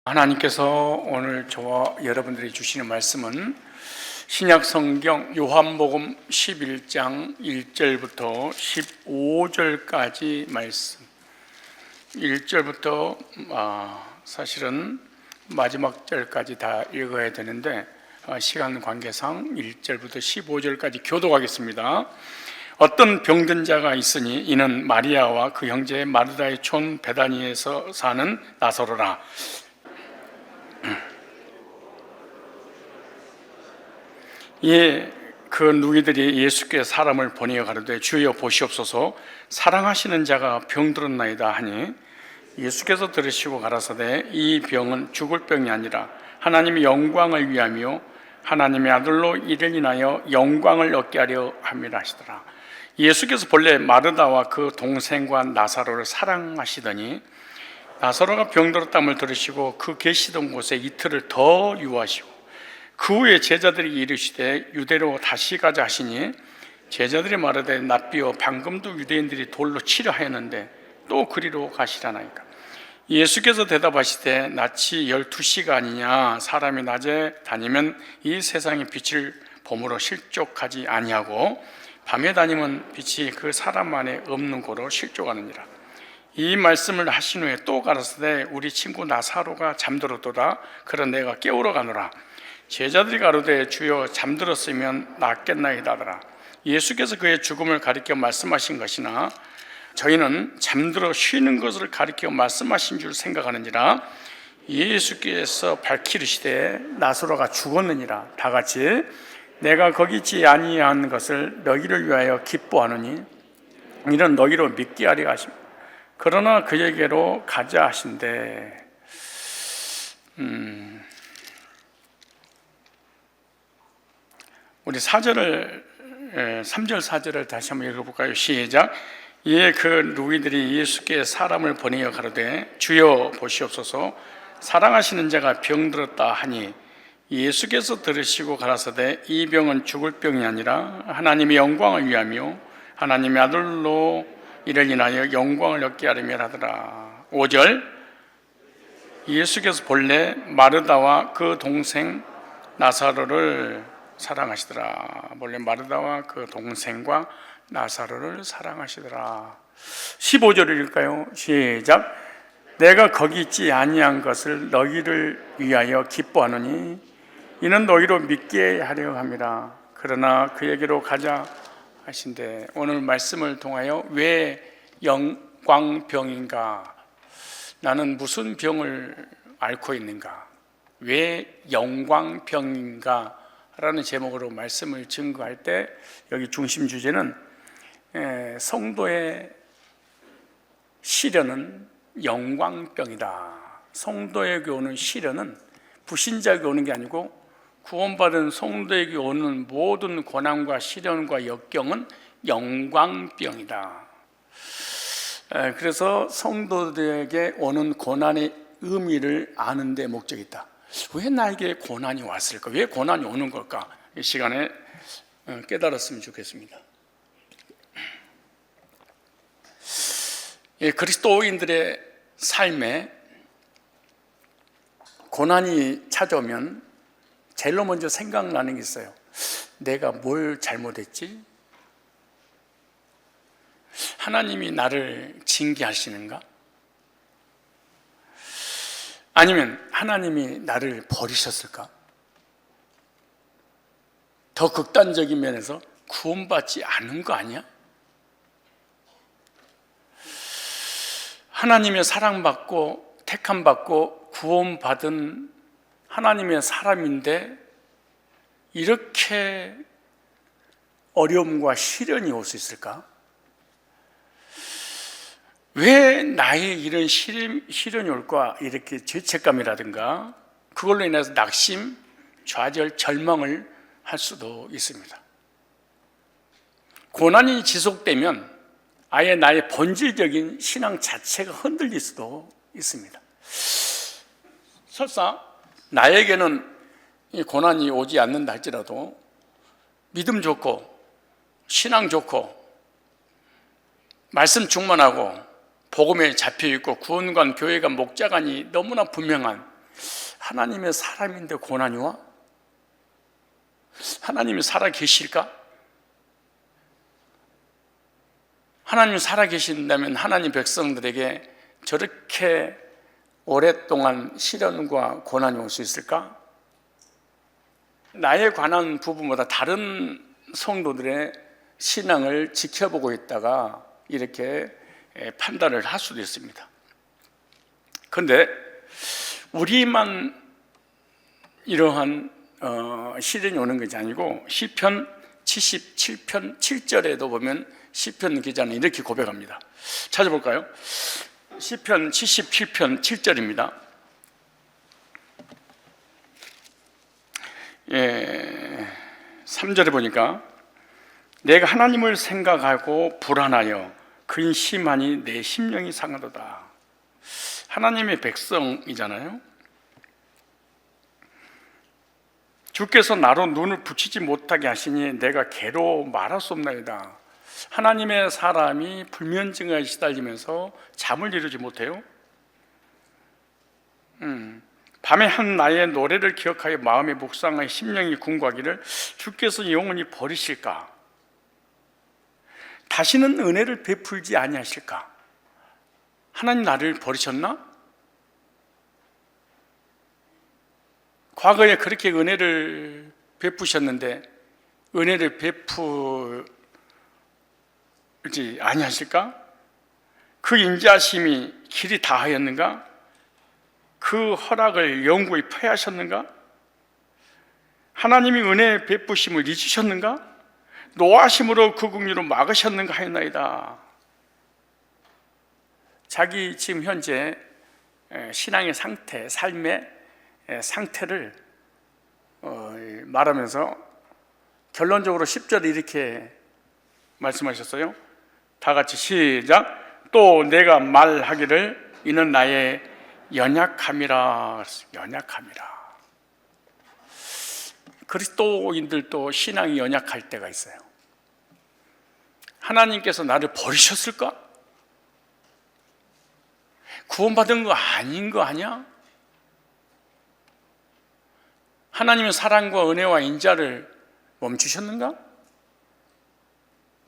하나님께서 오늘 저와 여러분들이 주시는 말씀은 신약 성경 요한복음 11장 1절부터 15절까지 말씀. 1절부터 사실은 마지막 절까지 다 읽어야 되는데 시간 관계상 1절부터 15절까지 교독하겠습니다. 어떤 병든 자가 있으니 이는 마리아와 그 형제 마르다의 촌 베다니에서 사는 나사로라. 그 누이들이 예수께 사람을 보내어 가로되 주여 보시옵소서 사랑하시는 자가 병들었나이다 하니 예수께서 들으시고 가라사대 이 병은 죽을 병이 아니라 하나님의 영광을 위하며 하나님의 아들로 이를 인하여 영광을 얻게 하려 함이라 하시더라. 예수께서 본래 마르다와 그 동생과 나사로를 사랑하시더니 나사로가 병들었다함을 들으시고 그 계시던 곳에 이틀을 더 유하시고 그 후에 제자들이 이르시되 유대로 다시 가자 하시니 제자들이 말하되 낫비여 방금도 유대인들이 돌로 치려 하였는데 또 그리로 가시라나이까. 예수께서 대답하시되 낯이 12시가 아니냐. 사람이 낮에 다니면 이 세상의 빛을 보므로 실족하지 아니하고 밤에 다니면 빛이 그 사람 안에 없는 고로 실족하느니라. 이 말씀을 하신 후에 또 가라사대 우리 친구 나사로가 잠들었도다. 그러 내가 깨우러 가노라. 제자들이 가로되 주여 잠들었으면 낫겠나이다 하더라. 예수께서 그의 죽음을 가리켜 말씀하신 것이나 저희는 잠들어 쉬는 것을 가리켜 말씀하신 줄 생각하느니라. 예수께서 밝히시되 나사로가 죽었느니라. 다 같이 내가 거기 있지 아니한 것을 너희를 위하여 기뻐하노니 이는 너희로 믿게 하려 하십니다. 그러나 그에게로 가자 하신대. 우리 3절 4절을 다시 한번 읽어볼까요? 시작. 이에 그 누이들이 예수께 사람을 보내어 가로되 주여 보시옵소서 사랑하시는 자가 병들었다 하니 예수께서 들으시고 가라사대 이 병은 죽을 병이 아니라 하나님의 영광을 위하며 하나님의 아들로 이를 인하여 영광을 얻게 하려며 하더라. 5절. 예수께서 본래 마르다와 그 동생 나사로를 사랑하시더라. 본래 마르다와 그 동생과 나사로를 사랑하시더라. 15절을 읽을까요? 시작. 내가 거기 있지 아니한 것을 너희를 위하여 기뻐하노니 이는 너희로 믿게 하려 함이라. 그러나 그에게로 가자 하신대. 오늘 말씀을 통하여 왜 영광병인가? 나는 무슨 병을 앓고 있는가? 왜 영광병인가? 라는 제목으로 말씀을 증거할 때 여기 중심 주제는 성도의 시련은 영광병이다. 성도에게 오는 시련은 불신자에게 오는 게 아니고 구원받은 성도에게 오는 모든 고난과 시련과 역경은 영광병이다. 그래서 성도들에게 오는 고난의 의미를 아는 데 목적이 있다. 왜 나에게 고난이 왔을까? 왜 고난이 오는 걸까? 이 시간에 깨달았으면 좋겠습니다. 그리스도인들의 삶에 고난이 찾아오면 제일 먼저 생각나는 게 있어요. 내가 뭘 잘못했지? 하나님이 나를 징계하시는가? 아니면 하나님이 나를 버리셨을까? 더 극단적인 면에서 구원받지 않은 거 아니야? 하나님의 사랑받고 택함받고 구원받은 하나님의 사람인데 이렇게 어려움과 시련이 올 수 있을까? 왜 나의 이런 시련이 올까? 이렇게 죄책감이라든가 그걸로 인해서 낙심, 좌절, 절망을 할 수도 있습니다. 고난이 지속되면 아예 나의 본질적인 신앙 자체가 흔들릴 수도 있습니다. 설사 나에게는 이 고난이 오지 않는다 할지라도 믿음 좋고 신앙 좋고 말씀 충만하고 복음에 잡혀있고 구원관, 교회관, 목자관이 너무나 분명한 하나님의 사람인데 고난이 와? 하나님이 살아 계실까? 하나님이 살아 계신다면 하나님 백성들에게 저렇게 오랫동안 시련과 고난이 올 수 있을까? 나에 관한 부분보다 다른 성도들의 신앙을 지켜보고 있다가 이렇게 판단을 할 수도 있습니다. 그런데 우리만 이러한 시련이 오는 것이 아니고 시편 77편 7절에도 보면 시편 기자는 이렇게 고백합니다. 찾아볼까요? 시편 77편 7절입니다. 3절에 보니까 내가 하나님을 생각하고 불안하여 근심하니 내 심령이 상하도다. 하나님의 백성이잖아요. 주께서 나로 눈을 붙이지 못하게 하시니 내가 괴로워 말할 수 없나이다. 하나님의 사람이 불면증에 시달리면서 잠을 이루지 못해요. 밤에 한 나의 노래를 기억하여 마음에 묵상하여 심령이 궁구하기를 주께서 영원히 버리실까? 다시는 은혜를 베풀지 아니하실까? 하나님 나를 버리셨나? 과거에 그렇게 은혜를 베푸셨는데 은혜를 베풀지 아니하실까? 그 인자심이 길이 다하였는가? 그 허락을 영구히 폐하셨는가? 하나님이 은혜 베푸심을 잊으셨는가? 노하심으로 그 긍휼로 막으셨는가 하였나이다. 자기 지금 현재 신앙의 상태, 삶의 상태를 말하면서 결론적으로 10절에 이렇게 말씀하셨어요. 다 같이 시작. 또 내가 말하기를 이는 나의 연약함이라. 연약함이라. 그리스도인들도 신앙이 연약할 때가 있어요. 하나님께서 나를 버리셨을까? 구원받은 거 아닌 거 아니야? 하나님의 사랑과 은혜와 인자를 멈추셨는가?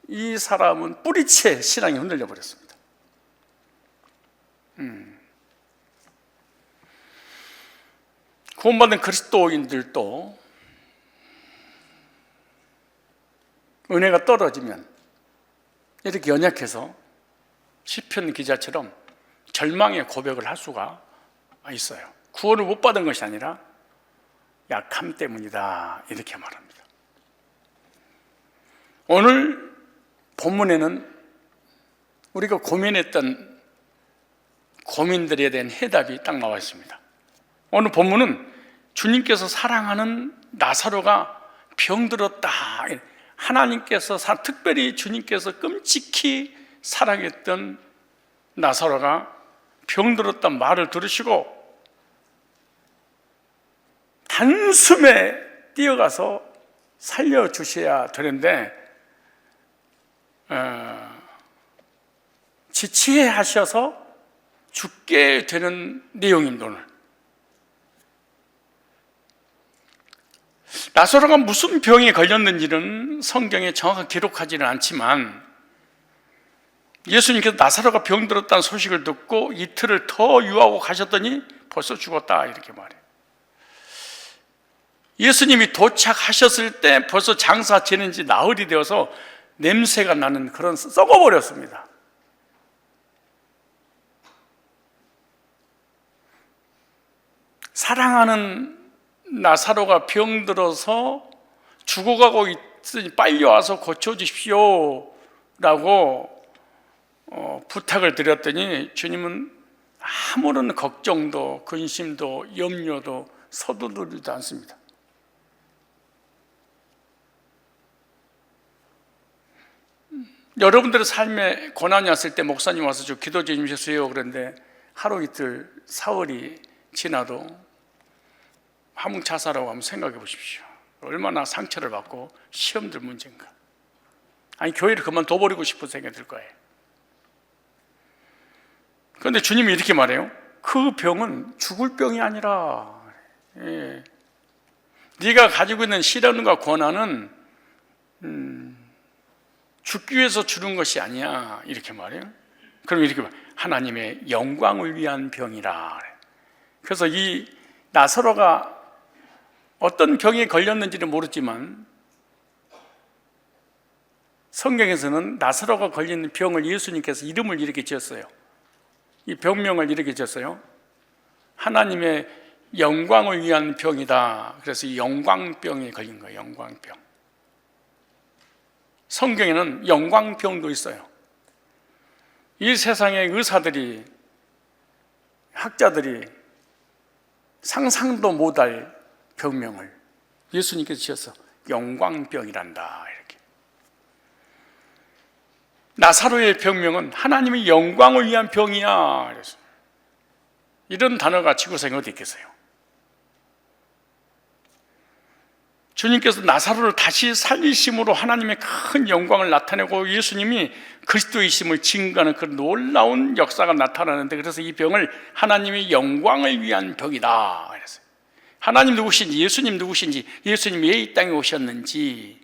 이 사람은 뿌리채 신앙이 흔들려 버렸습니다. 구원받은 그리스도인들도 은혜가 떨어지면 이렇게 연약해서 시편 기자처럼 절망의 고백을 할 수가 있어요. 구원을 못 받은 것이 아니라 약함 때문이다 이렇게 말합니다. 오늘 본문에는 우리가 고민했던 고민들에 대한 해답이 딱 나와 있습니다. 오늘 본문은 주님께서 사랑하는 나사로가 병들었다. 하나님께서 특별히 주님께서 끔찍히 사랑했던 나사로가 병들었단 말을 들으시고 단숨에 뛰어가서 살려주셔야 되는데 지치해 하셔서 죽게 되는 내용입니다. 오늘 나사로가 무슨 병에 걸렸는지는 성경에 정확하게 기록하지는 않지만 예수님께서 나사로가 병들었다는 소식을 듣고 이틀을 더 유하고 가셨더니 벌써 죽었다 이렇게 말해요. 예수님이 도착하셨을 때 벌써 장사 지낸 지 나흘이 되어서 냄새가 나는 그런 썩어버렸습니다. 사랑하는 나사로가 병들어서 죽어가고 있으니 빨리 와서 고쳐주십시오 라고 부탁을 드렸더니 주님은 아무런 걱정도 근심도 염려도 서두르지도 않습니다. 여러분들의 삶에 고난이 왔을 때 목사님 와서 좀 기도 좀 해주세요 그런데 하루 이틀 사흘이 지나도 화물차사라고 한번 생각해 보십시오. 얼마나 상처를 받고 시험들 문제인가. 아니 교회를 그만둬버리고 싶은 생각이 들 거예요. 그런데 주님이 이렇게 말해요. 그 병은 죽을 병이 아니라 예. 네가 가지고 있는 시련과 고난은 죽기 위해서 주는 것이 아니야, 이렇게 말해요. 그럼 이렇게 말, 하나님의 영광을 위한 병이라. 그래서 이 나사로가 어떤 병에 걸렸는지는 모르지만 성경에서는 나사로가 걸리는 병을 예수님께서 이름을 이렇게 지었어요. 이 병명을 이렇게 지었어요. 하나님의 영광을 위한 병이다. 그래서 이 영광병에 걸린 거예요. 영광병. 성경에는 영광병도 있어요. 이 세상의 의사들이, 학자들이 상상도 못할 병명을 예수님께서 지어서 영광병이란다, 이렇게. 나사로의 병명은 하나님의 영광을 위한 병이야, 그래서 이런 단어가 지구상에 어디 있겠어요? 주님께서 나사로를 다시 살리심으로 하나님의 큰 영광을 나타내고 예수님이 그리스도이심을 증거하는 그런 놀라운 역사가 나타나는데, 그래서 이 병을 하나님의 영광을 위한 병이다 그랬어요. 하나님 누구신지, 예수님 누구신지, 예수님 왜 이 땅에 오셨는지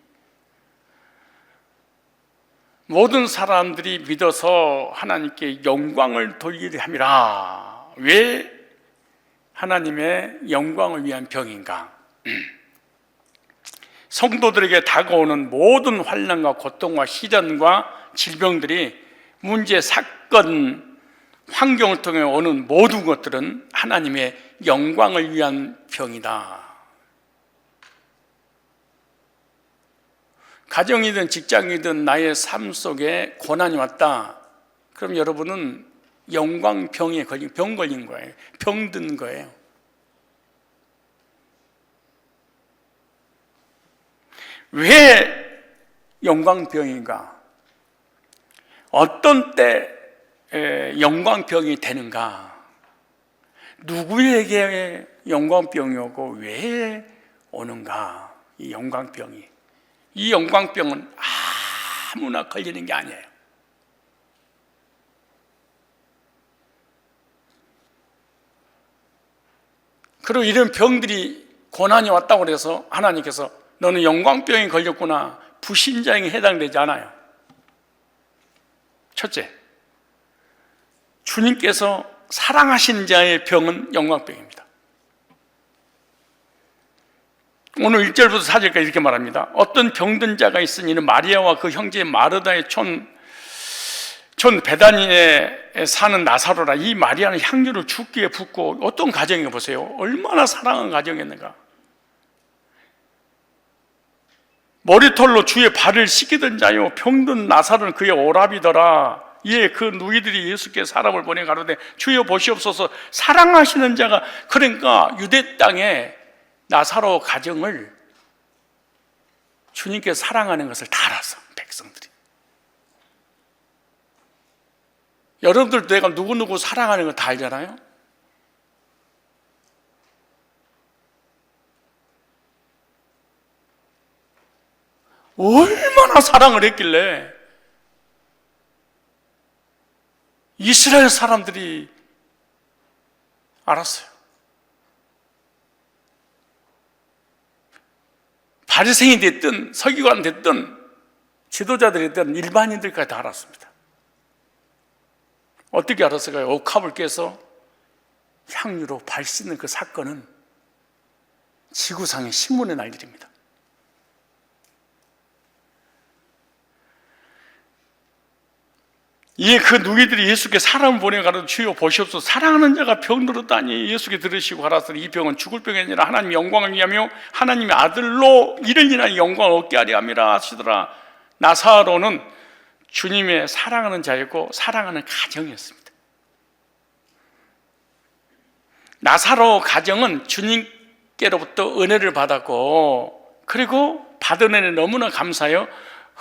모든 사람들이 믿어서 하나님께 영광을 돌리려 함이라. 왜 하나님의 영광을 위한 병인가? 성도들에게 다가오는 모든 환난과 고통과 시련과 질병들이, 문제, 사건, 환경을 통해 오는 모든 것들은 하나님의 영광을 위한 병이다. 가정이든 직장이든 나의 삶 속에 고난이 왔다. 그럼 여러분은 영광병에 걸린, 병 걸린 거예요. 병든 거예요. 왜 영광병인가? 어떤 때 영광병이 되는가? 누구에게 영광병이 오고 왜 오는가? 이 영광병이. 이 영광병은 아무나 걸리는 게 아니에요. 그리고 이런 병들이, 고난이 왔다고 해서 하나님께서 너는 영광병이 걸렸구나, 불신자에게 해당되지 않아요. 첫째, 주님께서 사랑하시는 자의 병은 영광병입니다. 오늘 1절부터 4절까지 이렇게 말합니다. 어떤 병든 자가 있으니 이는 마리아와 그 형제 마르다의 촌 베다니에 사는 나사로라. 이 마리아는 향유를 죽기에 붓고, 어떤 가정인가 보세요. 얼마나 사랑한 가정이었는가. 머리털로 주의 발을 씻기던 자요, 병든 나사로는 그의 오랍이더라. 이에 그 누이들이 예수께 사람을 보내 가로되 주여 보시옵소서, 사랑하시는 자가. 그러니까 유대 땅에 나사로 가정을 주님께 사랑하는 것을 다 알았어, 백성들이. 여러분들도 내가 누구누구 사랑하는 거 다 알잖아요. 얼마나 사랑을 했길래 이스라엘 사람들이 알았어요. 바리새인이 됐든 서기관 됐든 지도자들이 됐든 일반인들까지 다 알았습니다. 어떻게 알았을까요? 옥합을 깨서 향유로 발 씻는 그 사건은 지구상의 신문에 날 일입니다. 이에 그 누이들이 예수께 사람을 보내 가로되 주여 보시옵소서, 사랑하는 자가 병들었다니. 예수께 들으시고 가라사대 이 병은 죽을 병이 아니라 하나님의 영광을 위하며 하나님의 아들로 이를 인하여 영광을 얻게 하려 함이라 하시더라. 나사로는 주님의 사랑하는 자였고 사랑하는 가정이었습니다. 나사로 가정은 주님께로부터 은혜를 받았고, 그리고 받은 은혜에 너무나 감사하여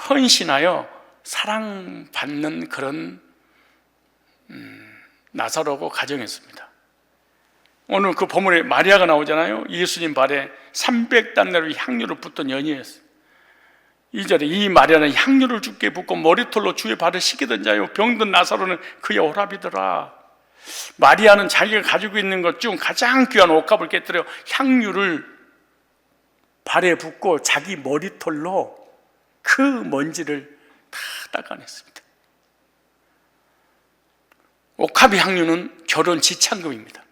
헌신하여 사랑받는 그런 나사로고 가정이었습니다. 오늘 그 본문에 마리아가 나오잖아요. 예수님 발에 300단내로 향유를 붓던 여인이었어요. 2절에 이 마리아는 향유를 주께 붓고 머리털로 주의 발을 씻기던 자요, 병든 나사로는 그의 오랍이더라. 마리아는 자기가 가지고 있는 것 중 가장 귀한 옷값을 깨뜨려 향유를 발에 붓고 자기 머리털로 그 먼지를 다 닦아냈습니다. 옥합의 향유는 결혼 지참금입니다.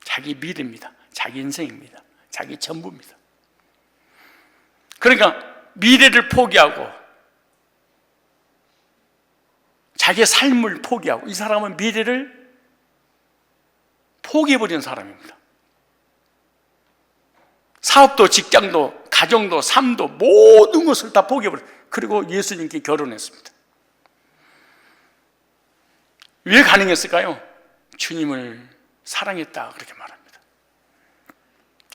자기 미래입니다. 자기 인생입니다. 자기 전부입니다. 그러니까 미래를 포기하고 자기의 삶을 포기하고, 이 사람은 미래를 포기해버린 사람입니다. 사업도 직장도 가정도 삶도 모든 것을 다 포기해버린, 그리고 예수님께 결혼했습니다. 왜 가능했을까요? 주님을 사랑했다, 그렇게 말합니다.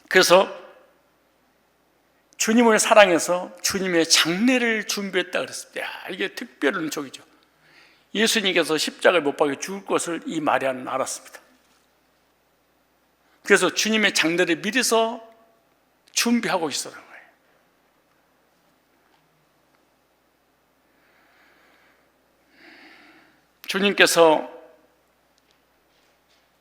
그래서 주님을 사랑해서 주님의 장례를 준비했다 그랬습니다. 야, 이게 특별한 족이죠. 예수님께서 십자가에 못 박혀 죽을 것을 이 마리아는 알았습니다. 그래서 주님의 장례를 미리서 준비하고 있었던 거예요. 주님께서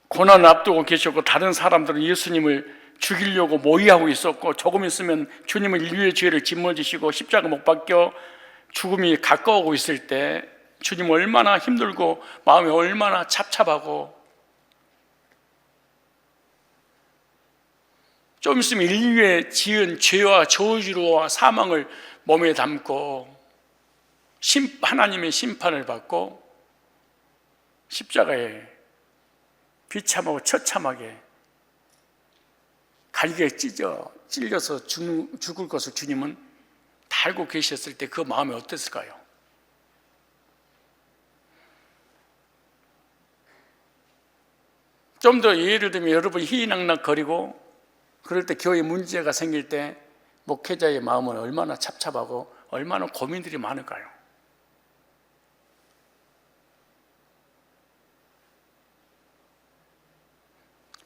고난을 앞두고 계셨고 다른 사람들은 예수님을 죽이려고 모의하고 있었고, 조금 있으면 주님은 인류의 죄를 짊어지시고 십자가 못 박혀 죽음이 가까워오고 있을 때 주님 얼마나 힘들고 마음이 얼마나 착잡하고, 좀 있으면 인류에 지은 죄와 저주와 사망을 몸에 담고 하나님의 심판을 받고 십자가에 비참하고 처참하게 갈기에 찔려서 죽을 것을 주님은 다 알고 계셨을 때 그 마음이 어땠을까요? 좀 더 예를 들면 여러분이 희희낙낙거리고 그럴 때 교회 문제가 생길 때 목회자의 마음은 얼마나 착잡하고 얼마나 고민들이 많을까요?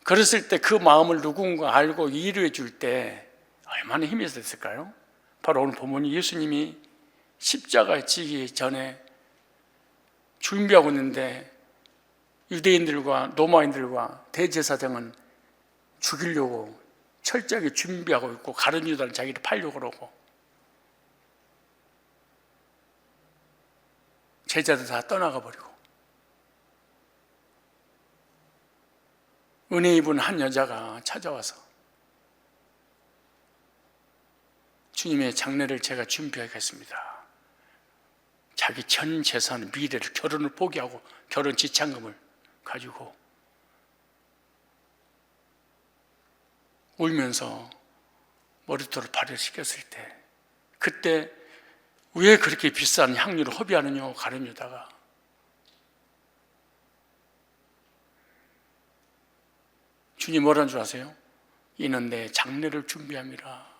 그랬을 때 그 마음을 누군가 알고 이해해 줄 때 얼마나 힘이 됐을까요? 바로 오늘 본문이 예수님이 십자가에 지기 전에 준비하고 있는데 유대인들과 로마인들과 대제사장은 죽이려고 철저하게 준비하고 있고, 가룟 유다는 자기를 팔려고 그러고, 제자들 다 떠나가 버리고, 은혜 입은 한 여자가 찾아와서 주님의 장례를 제가 준비하겠습니다. 자기 전 재산, 미래를, 결혼을 포기하고 결혼 지참금을 가지고 울면서 머리털을 발효시켰을 때, 그때 왜 그렇게 비싼 향유를 허비하느냐, 가룟 유다가. 주님 뭐라는 줄 아세요? 이는 내 장례를 준비함이라.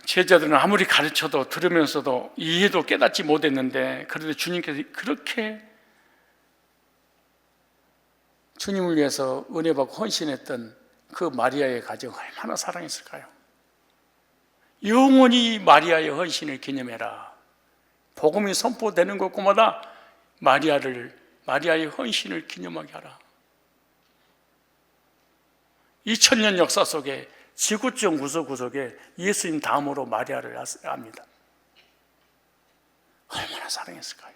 제자들은 아무리 가르쳐도 들으면서도 이해도 깨닫지 못했는데, 그래도 주님께서 그렇게 주님을 위해서 은혜 받고 헌신했던 그 마리아의 가정 얼마나 사랑했을까요? 영원히 마리아의 헌신을 기념해라. 복음이 선포되는 곳마다 마리아의 헌신을 기념하게 하라. 2000년 역사 속에 지구촌 구석구석에 예수님 다음으로 마리아를 압니다. 얼마나 사랑했을까요?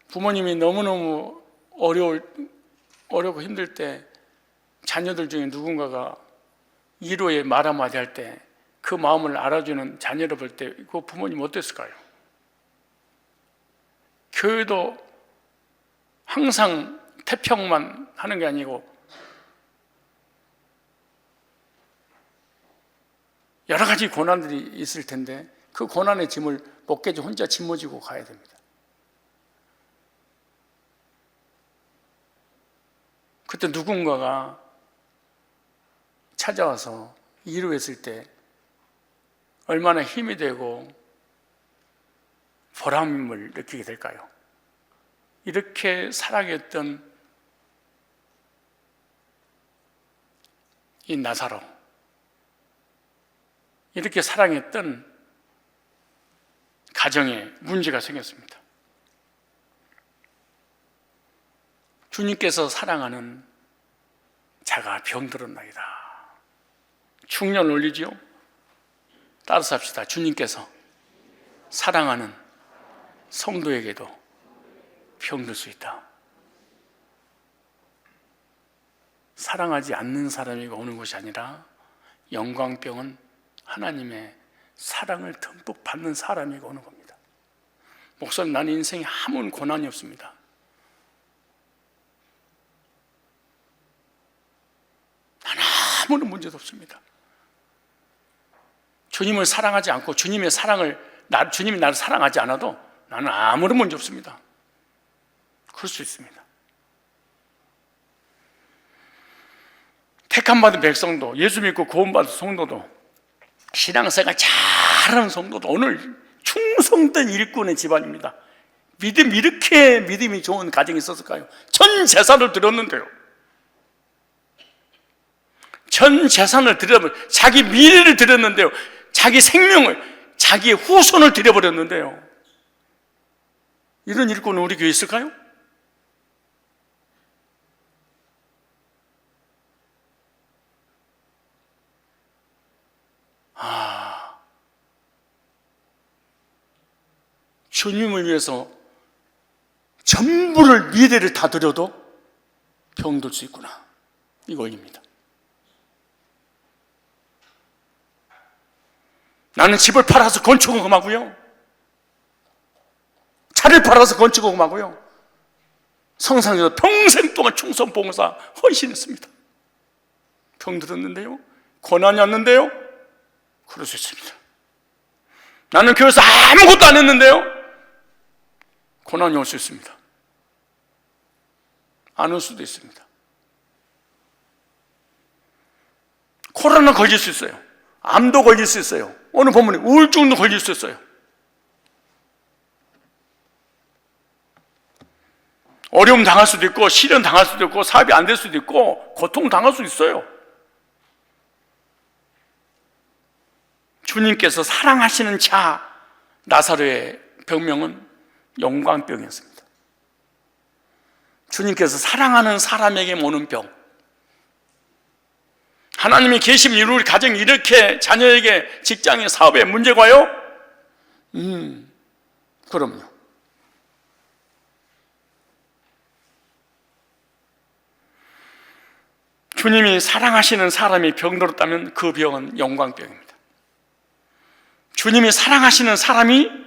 부모님이 너무너무 어렵고 힘들 때 자녀들 중에 누군가가 위로의 말 한마디 할 때 그 마음을 알아주는 자녀를 볼 때 그 부모님 어땠을까요? 교회도 항상 태평만 하는 게 아니고 여러 가지 고난들이 있을 텐데 그 고난의 짐을 목회자 혼자 짊어지고 가야 됩니다. 그때 누군가가 찾아와서 위로했을 때 얼마나 힘이 되고 보람을 느끼게 될까요? 이렇게 사랑했던 이 나사로, 이렇게 사랑했던 가정에 문제가 생겼습니다. 주님께서 사랑하는 자가 병들었나이다. 충년 올리지요? 따라서 합시다. 주님께서 사랑하는 성도에게도 병들 수 있다. 사랑하지 않는 사람에게 오는 것이 아니라 영광병은 하나님의 사랑을 듬뿍 받는 사람에게 오는 겁니다. 목사님, 나는 인생에 아무 고난이 없습니다. 나는 아무런 문제도 없습니다. 주님을 사랑하지 않고 주님이 나를 사랑하지 않아도 나는 아무런 문제 없습니다. 그럴 수 있습니다. 택함받은 백성도, 예수 믿고 구원받은 성도도, 신앙생활 잘하는 성도도 오늘 충성된 일꾼의 집안입니다. 이렇게 믿음이 좋은 가정이 있었을까요? 전 재산을 드렸는데요. 전 재산을 드려버려, 자기 미래를 드렸는데요. 자기 생명을, 자기의 후손을 드려버렸는데요. 이런 일꾼은 우리 교회에 있을까요? 주님을 위해서 전부를, 미래를 다 드려도 병들 수 있구나, 이거입니다. 나는 집을 팔아서 건축을 하고요, 차를 팔아서 건축을 하고요, 성상에서 평생 동안 충성 봉사 헌신했습니다. 병들었는데요, 고난이 왔는데요, 그럴 수 있습니다. 나는 교회에서 아무것도 안 했는데요, 고난이 올 수 있습니다. 안 올 수도 있습니다. 코로나 걸릴 수 있어요. 암도 걸릴 수 있어요. 오늘 본문에 우울증도 걸릴 수 있어요. 어려움 당할 수도 있고, 시련 당할 수도 있고, 사업이 안 될 수도 있고, 고통 당할 수도 있어요. 주님께서 사랑하시는 자 나사로의 병명은 영광병이었습니다. 주님께서 사랑하는 사람에게 오는 병, 하나님이 계시면 우리 가정이 이렇게 자녀에게 직장에 사업에 문제가 와요? 그럼요. 주님이 사랑하시는 사람이 병들었다면 그 병은 영광병입니다. 주님이 사랑하시는 사람이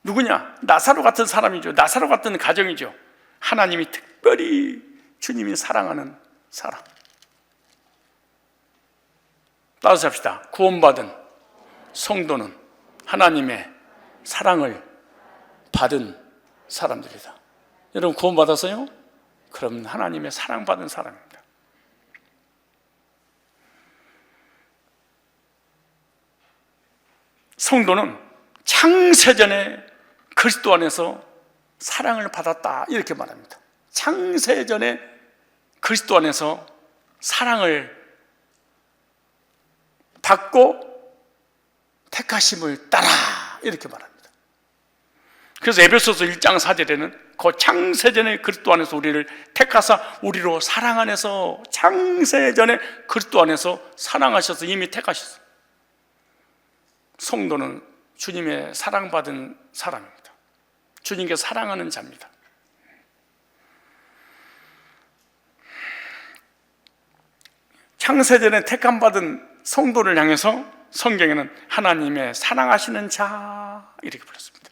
누구냐? 나사로 같은 사람이죠. 나사로 같은 가정이죠. 하나님이 특별히 주님이 사랑하는 사람. 따라서 합시다. 구원받은 성도는 하나님의 사랑을 받은 사람들이다. 여러분 구원받았어요? 그럼 하나님의 사랑받은 사람입니다. 성도는 창세전에 그리스도 안에서 사랑을 받았다, 이렇게 말합니다. 창세전에 그리스도 안에서 사랑을 받고 택하심을 따라, 이렇게 말합니다. 그래서 에베소서 1장 4절에는 그 창세전에 그리스도 안에서 우리를 택하사 우리로 사랑 안에서, 창세전에 그리스도 안에서 사랑하셔서 이미 택하셨어요. 성도는 주님의 사랑받은 사람입니다. 주님께 사랑하는 자입니다. 창세전에 택함받은 성도를 향해서 성경에는 하나님의 사랑하시는 자, 이렇게 불렀습니다.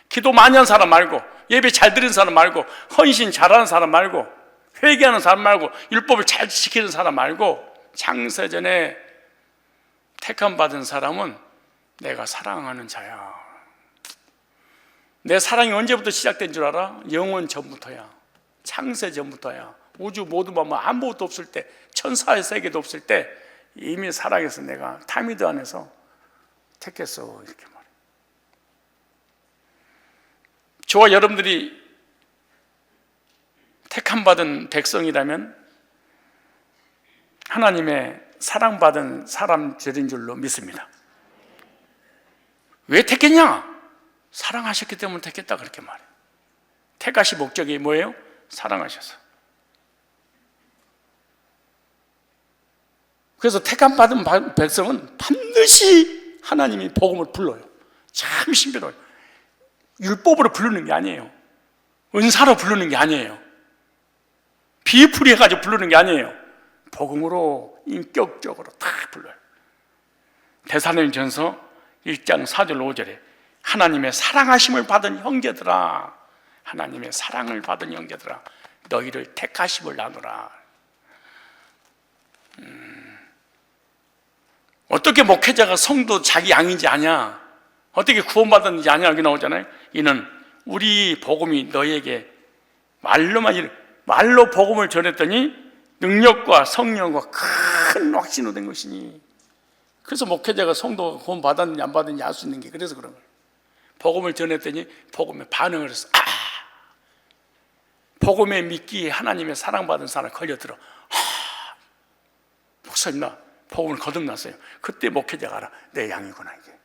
기도 많이 한 사람 말고, 예배 잘 드리는 사람 말고, 헌신 잘하는 사람 말고, 회개하는 사람 말고, 율법을 잘 지키는 사람 말고, 창세전에 택함받은 사람은 내가 사랑하는 자야. 내 사랑이 언제부터 시작된 줄 알아? 영원 전부터야. 창세 전부터야. 우주 모두 아무것도 없을 때, 천사의 세계도 없을 때 이미 사랑해서 내가 타미드 안에서 택했어, 이렇게 말해. 저와 여러분들이 택함받은 백성이라면 하나님의 사랑받은 사람들인 줄로 믿습니다. 왜 택했냐? 사랑하셨기 때문에 택했다 그렇게 말해요. 택하신 목적이 뭐예요? 사랑하셔서. 그래서 택함받은 백성은 반드시 하나님이 복음을 불러요. 참 신비로워요. 율법으로 부르는 게 아니에요. 은사로 부르는 게 아니에요. 비풀이 해가지고 부르는 게 아니에요. 복음으로 인격적으로 다 불러요. 데살로니가전서 1장 4절 5절에 하나님의 사랑하심을 받은 형제들아, 하나님의 사랑을 받은 형제들아, 너희를 택하심을 나누라. 어떻게 목회자가 성도 자기 양인지 아냐? 어떻게 구원받았는지 아냐? 여기 나오잖아요. 이는 우리 복음이 너희에게 말로 복음을 전했더니 능력과 성령과 큰 확신으로 된 것이니. 그래서 목회자가 성도가 구원 받았는지 안 받았는지 알 수 있는 게 그래서 그런 거예요. 복음을 전했더니 복음에 반응을 해서 복음에 믿기에 하나님의 사랑받은 사람 걸려들어. 목사님 나 복음을 거듭났어요. 그때 목회자가 알아. 내 양이구나 이게.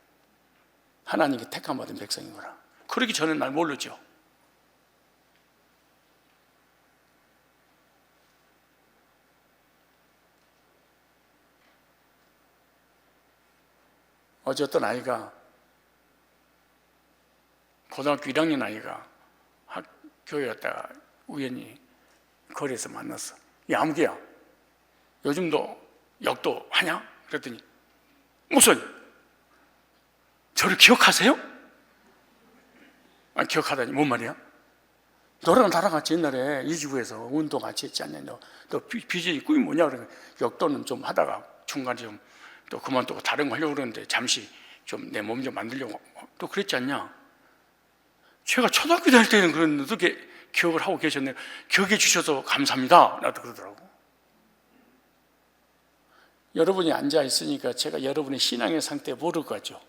하나님께 택함받은 백성이구나. 그러기 전에 날 모르죠. 어제 어떤 아이가 고등학교 1학년 아이가 교회 갔다가 우연히 거리에서 만났어. 야 아무개야 요즘도 역도 하냐? 그랬더니 목사님 저를 기억하세요? 아, 기억하다니 뭔 말이야? 너랑 나랑 같이 옛날에 이주부에서 운동 같이 했지 않냐? 너 BJ 꿈이 뭐냐? 그러면 역도는 좀 하다가 중간에 좀 또 그만두고 다른 거 하려고 그러는데 잠시 좀 내 몸 좀 만들려고 또 그랬지 않냐? 제가 초등학교 다닐 때는 그런 어떻게 기억을 하고 계셨네요. 기억해 주셔서 감사합니다. 나도 그러더라고. 여러분이 앉아 있으니까 제가 여러분의 신앙의 상태 모를 것 같죠?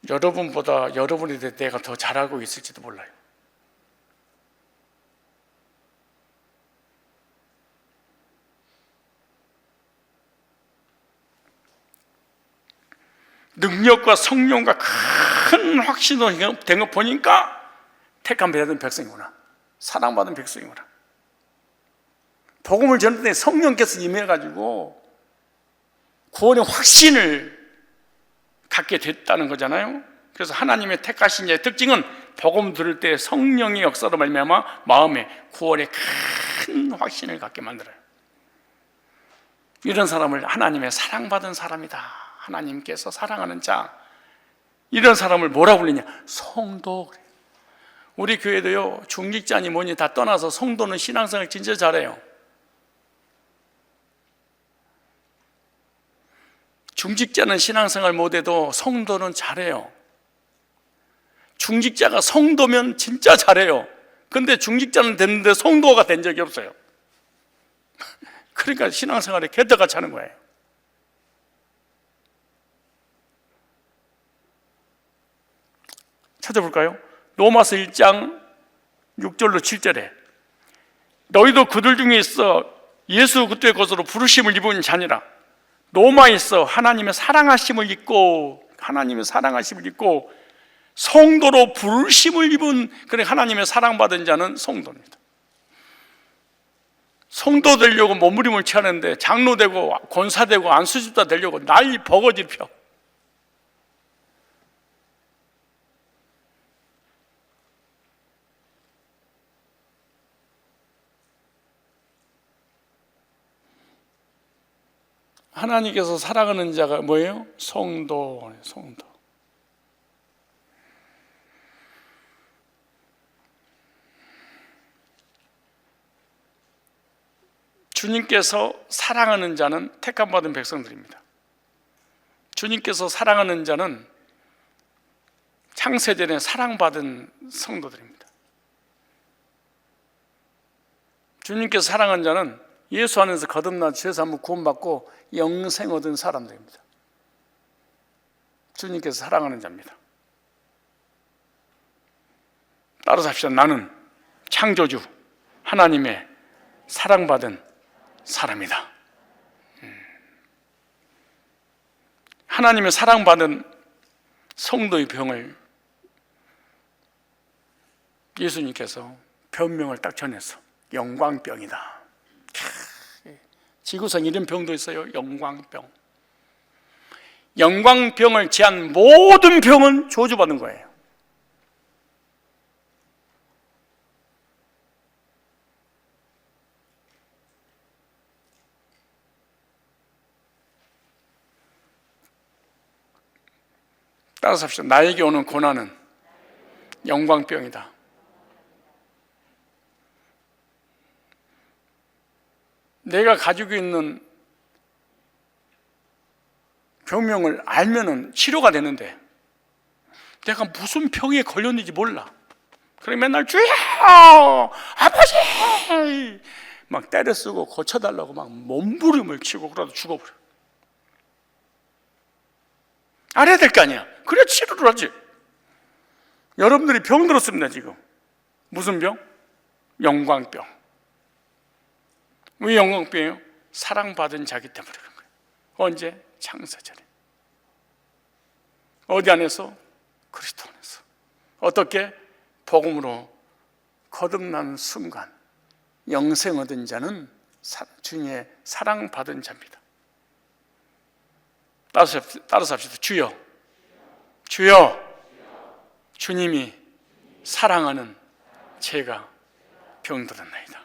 여러분보다 여러분에 대해 내가 더 잘하고 있을지도 몰라요. 능력과 성령과 큰 확신으로 된 거 보니까 택함 받은 백성이구나. 사랑받은 백성이구나. 복음을 전할 때 성령께서 임해가지고 구원의 확신을 갖게 됐다는 거잖아요. 그래서 하나님의 택하신 자의 특징은 복음 들을 때 성령의 역사로 말미암아 마음에 구원의 큰 확신을 갖게 만들어요. 이런 사람을 하나님의 사랑받은 사람이다. 하나님께서 사랑하는 자, 이런 사람을 뭐라고 불리냐? 성도. 우리 교회도요 중직자니 뭐니 다 떠나서 성도는 신앙생활 진짜 잘해요. 중직자는 신앙생활 못해도 성도는 잘해요. 중직자가 성도면 진짜 잘해요. 근데 중직자는 됐는데 성도가 된 적이 없어요. 그러니까 신앙생활에 개떡 차는 거예요. 찾아볼까요? 로마서 1장 6절로 7절에 너희도 그들 중에 있어 예수 그리스도의 것으로 부르심을 입은 자니라. 로마에 있어 하나님의 사랑하심을 입고 성도로 부르심을 입은 그래 하나님의 사랑받은 자는 성도입니다. 성도 되려고 몸부림을 치하는데 장로 되고 권사 되고 안수집사 되려고 난리 버거지를 펴. 하나님께서 사랑하는 자가 뭐예요? 성도. 주님께서 사랑하는 자는 택함받은 백성들입니다. 주님께서 사랑하는 자는 창세전에 사랑받은 성도들입니다. 주님께서 사랑하는 자는 예수 안에서 거듭나 죄사함을 구원받고 영생 얻은 사람들입니다. 주님께서 사랑하는 자입니다. 따라서 합시다. 나는 창조주 하나님의 사랑받은 사람이다. 하나님의 사랑받은 성도의 병을 예수님께서 변명을 딱 전했어. 영광병이다. 지구상 이런 병도 있어요. 영광병. 영광병을 제한 모든 병은 저주받는 거예요. 따라서 합시다. 나에게 오는 고난은 영광병이다. 내가 가지고 있는 병명을 알면은 치료가 되는데 내가 무슨 병에 걸렸는지 몰라. 그래 맨날 주여 아버지 막 때려 쓰고 고쳐달라고 막 몸부림을 치고 그러다 죽어버려. 알아야 될 거 아니야. 그래 치료를 하지. 여러분들이 병 들었습니다. 지금 무슨 병? 영광병. 왜 영광병이에요? 사랑받은 자기 때문에 그런 거예요. 언제? 창세전에. 어디 안에서? 그리스도 안에서. 어떻게? 복음으로 거듭나는 순간 영생 얻은 자는 주님의 사랑받은 자입니다. 따라서 합시다. 주여, 주여, 주님이 사랑하는 제가 병들었나이다.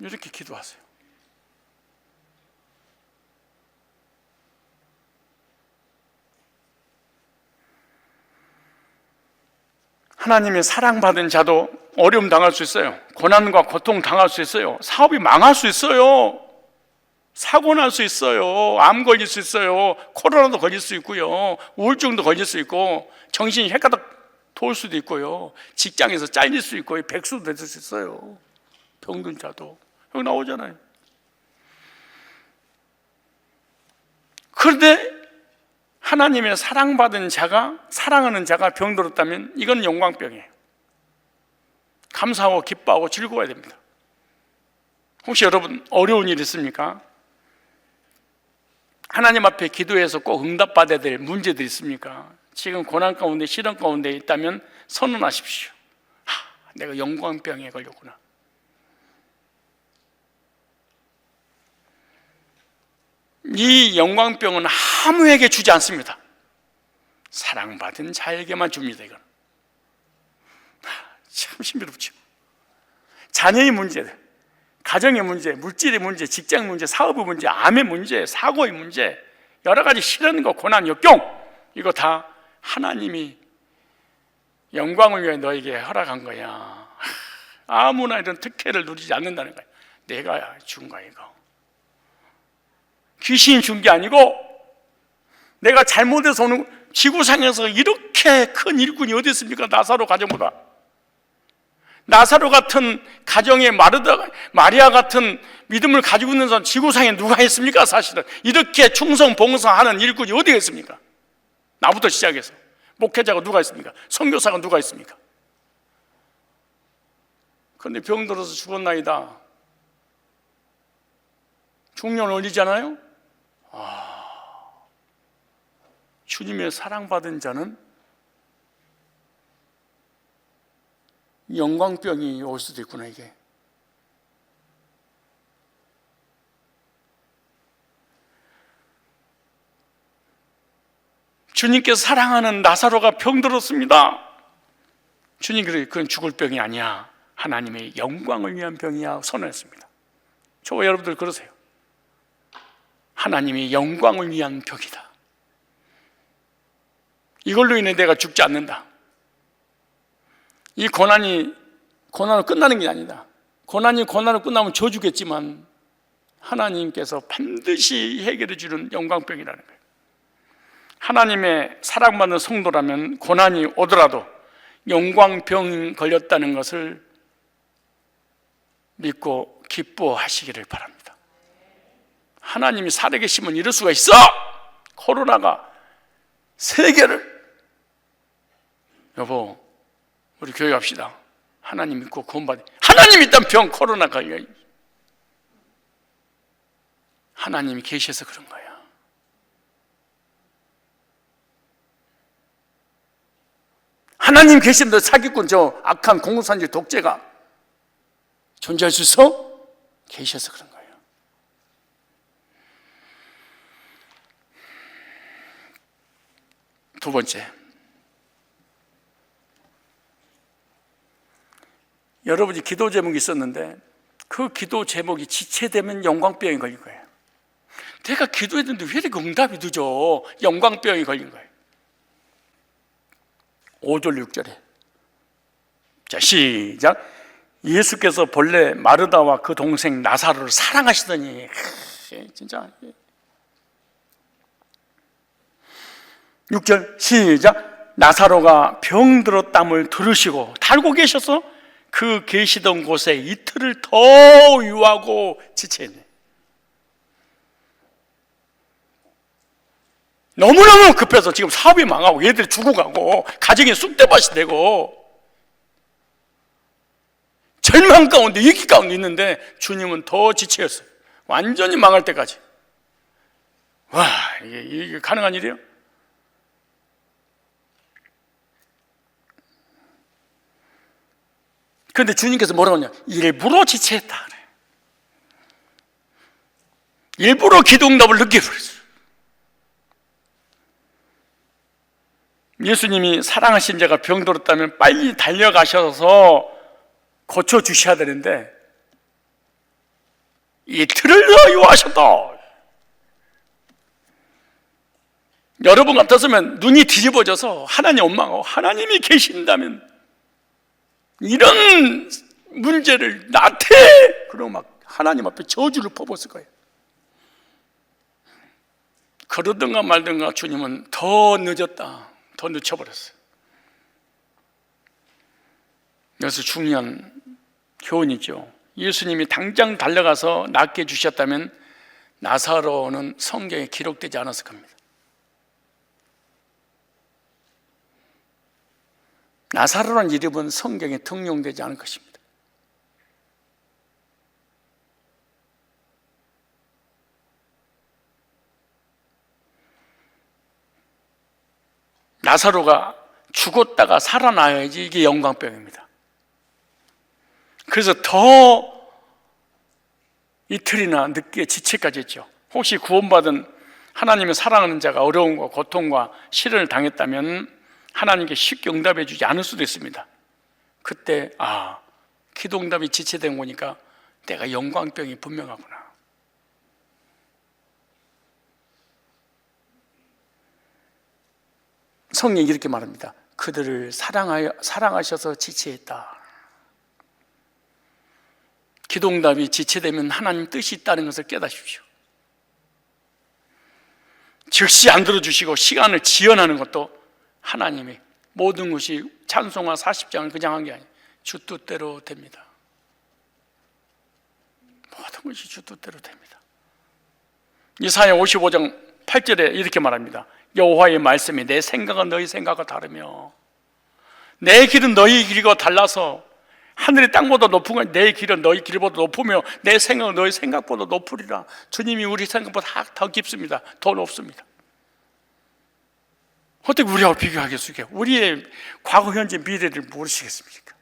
이렇게 기도하세요. 하나님의 사랑받은 자도 어려움 당할 수 있어요. 고난과 고통 당할 수 있어요. 사업이 망할 수 있어요. 사고 날 수 있어요. 암 걸릴 수 있어요. 코로나도 걸릴 수 있고요. 우울증도 걸릴 수 있고 정신이 헷가닥 돌 수도 있고요. 직장에서 잘릴 수 있고 백수도 될 수 있어요. 병든 자도 여기 나오잖아요. 그런데 하나님의 사랑받은 자가, 사랑하는 자가 병들었다면 이건 영광병이에요. 감사하고 기뻐하고 즐거워야 됩니다. 혹시 여러분 어려운 일 있습니까? 하나님 앞에 기도해서 꼭 응답받아야 될 문제들 있습니까? 지금 고난 가운데 시련 가운데 있다면 선언하십시오. 내가 영광병에 걸렸구나. 이 영광병은 아무에게 주지 않습니다. 사랑받은 자에게만 줍니다. 이건 참 신비롭죠. 자녀의 문제들, 가정의 문제, 물질의 문제, 직장 문제, 사업의 문제, 암의 문제, 사고의 문제, 여러 가지 시련과 고난, 역경, 이거 다 하나님이 영광을 위해 너에게 허락한 거야. 아무나 이런 특혜를 누리지 않는다는 거야. 내가 준 거야. 이거 귀신이 준 게 아니고 내가 잘못해서 오는, 지구상에서 이렇게 큰 일꾼이 어디 있습니까? 나사로 가정보다. 나사로 같은 가정에 마리아 같은 믿음을 가지고 있는 사람 지구상에 누가 있습니까? 사실은 이렇게 충성 봉사하는 일꾼이 어디가 있습니까? 나부터 시작해서 목회자가 누가 있습니까? 선교사가 누가 있습니까? 그런데 병들어서 죽었나이다. 중년 올리잖아요. 주님의 사랑받은 자는 영광병이 올 수도 있구나. 이게 주님께서 사랑하는 나사로가 병들었습니다. 주님 그건 죽을 병이 아니야. 하나님의 영광을 위한 병이야 선언했습니다. 저와 여러분들 그러세요. 하나님의 영광을 위한 병이다. 이걸로 인해 내가 죽지 않는다. 이 고난으로 끝나는 게 아니다. 고난으로 끝나면 져주겠지만 하나님께서 반드시 해결해 주는 영광병이라는 거예요. 하나님의 사랑받는 성도라면 고난이 오더라도 영광병 걸렸다는 것을 믿고 기뻐하시기를 바랍니다. 하나님이 살아계시면 이럴 수가 있어. 코로나가 세계를. 여보, 우리 교회 갑시다. 하나님 믿고 구원받아. 하나님 있다면 병 코로나가 하나님이 계셔서 그런 거야. 하나님 계신데 사기꾼 저 악한 공산주의 독재가 존재할 수 있어? 계셔서 그런 거예요. 두 번째, 여러분이 기도 제목이 있었는데 그 기도 제목이 지체되면 영광병이 걸린 거예요. 내가 기도했는데 왜 이렇게 응답이 늦어? 영광병이 걸린 거예요. 5절 6절에 자 시작. 예수께서 본래 마르다와 그 동생 나사로를 사랑하시더니 진짜 6절 시작. 나사로가 병들었담을 들으시고 다 알고 계셔서 그 계시던 곳에 이틀을 더 유하고 지체했네. 너무너무 급해서 지금 사업이 망하고 얘들이 죽어가고 가정이 쑥대밭이 되고 절망 가운데 위기 가운데 있는데 주님은 더 지체였어요. 완전히 망할 때까지. 와, 이게 가능한 일이에요? 그런데 주님께서 뭐라고 하냐? 일부러 지체했다 그래. 일부러 기도응답을 늦게 버렸어요. 예수님이 사랑하신 자가 병들었다면 빨리 달려가셔서 고쳐주셔야 되는데 이틀을 더 요하셨다. 여러분 같았으면 눈이 뒤집어져서 하나님 원망하고 하나님이 계신다면 이런 문제를 나한테 그러고 막 하나님 앞에 저주를 퍼붓을 거예요. 그러든가 말든가 주님은 더 늦었다. 더 늦춰버렸어요. 그래서 중요한 교훈이죠. 예수님이 당장 달려가서 낫게 해주셨다면 나사로는 성경에 기록되지 않았을 겁니다. 나사로라는 이름은 성경에 등용되지 않을 것입니다. 나사로가 죽었다가 살아나야지 이게 영광병입니다. 그래서 더 이틀이나 늦게 지체까지 했죠. 혹시 구원받은 하나님의 사랑하는 자가 어려움과 고통과 시련을 당했다면 하나님께 쉽게 응답해 주지 않을 수도 있습니다. 그때 기도 응답이 지체된 거니까 내가 영광병이 분명하구나. 성경이 이렇게 말합니다. 그들을 사랑하셔서 지체했다. 기도응답이 지체되면 하나님 뜻이 있다는 것을 깨닫십시오. 즉시 안 들어주시고 시간을 지연하는 것도 하나님이 모든 것이 찬송가 40장을 그냥 한 게 아니에요. 주 뜻대로 됩니다. 모든 것이 주 뜻대로 됩니다. 이사야 55장 8절에 이렇게 말합니다. 여호와의 말씀이 내 생각은 너희 생각과 다르며 내 길은 너희 길과 달라서 하늘이 땅보다 높은 건 내 길은 너희 길보다 높으며 내 생각은 너희 생각보다 높으리라. 주님이 우리 생각보다 더 깊습니다. 더 높습니다. 어떻게 우리하고 비교하겠습니까? 우리의 과거, 현재, 미래를 모르시겠습니까?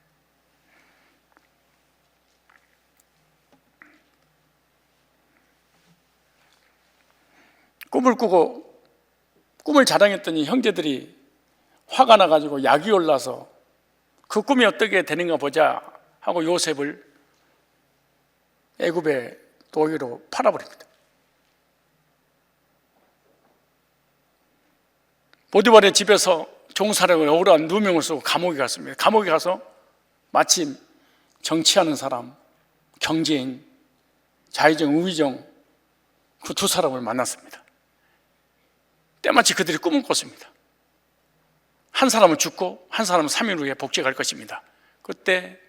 꿈을 꾸고 꿈을 자랑했더니 형제들이 화가 나가지고 약이 올라서 그 꿈이 어떻게 되는가 보자 하고 요셉을 애굽의 노예로 팔아버립니다. 보디발의 집에서 종사력을 억울한 누명을 쓰고 감옥에 갔습니다. 감옥에 가서 마침 정치하는 사람, 경제인, 자의정, 우의정 그 두 사람을 만났습니다. 때마치 그들이 꿈을 꿨습니다. 한 사람은 죽고 한 사람은 3일 후에 복직할 것입니다. 그때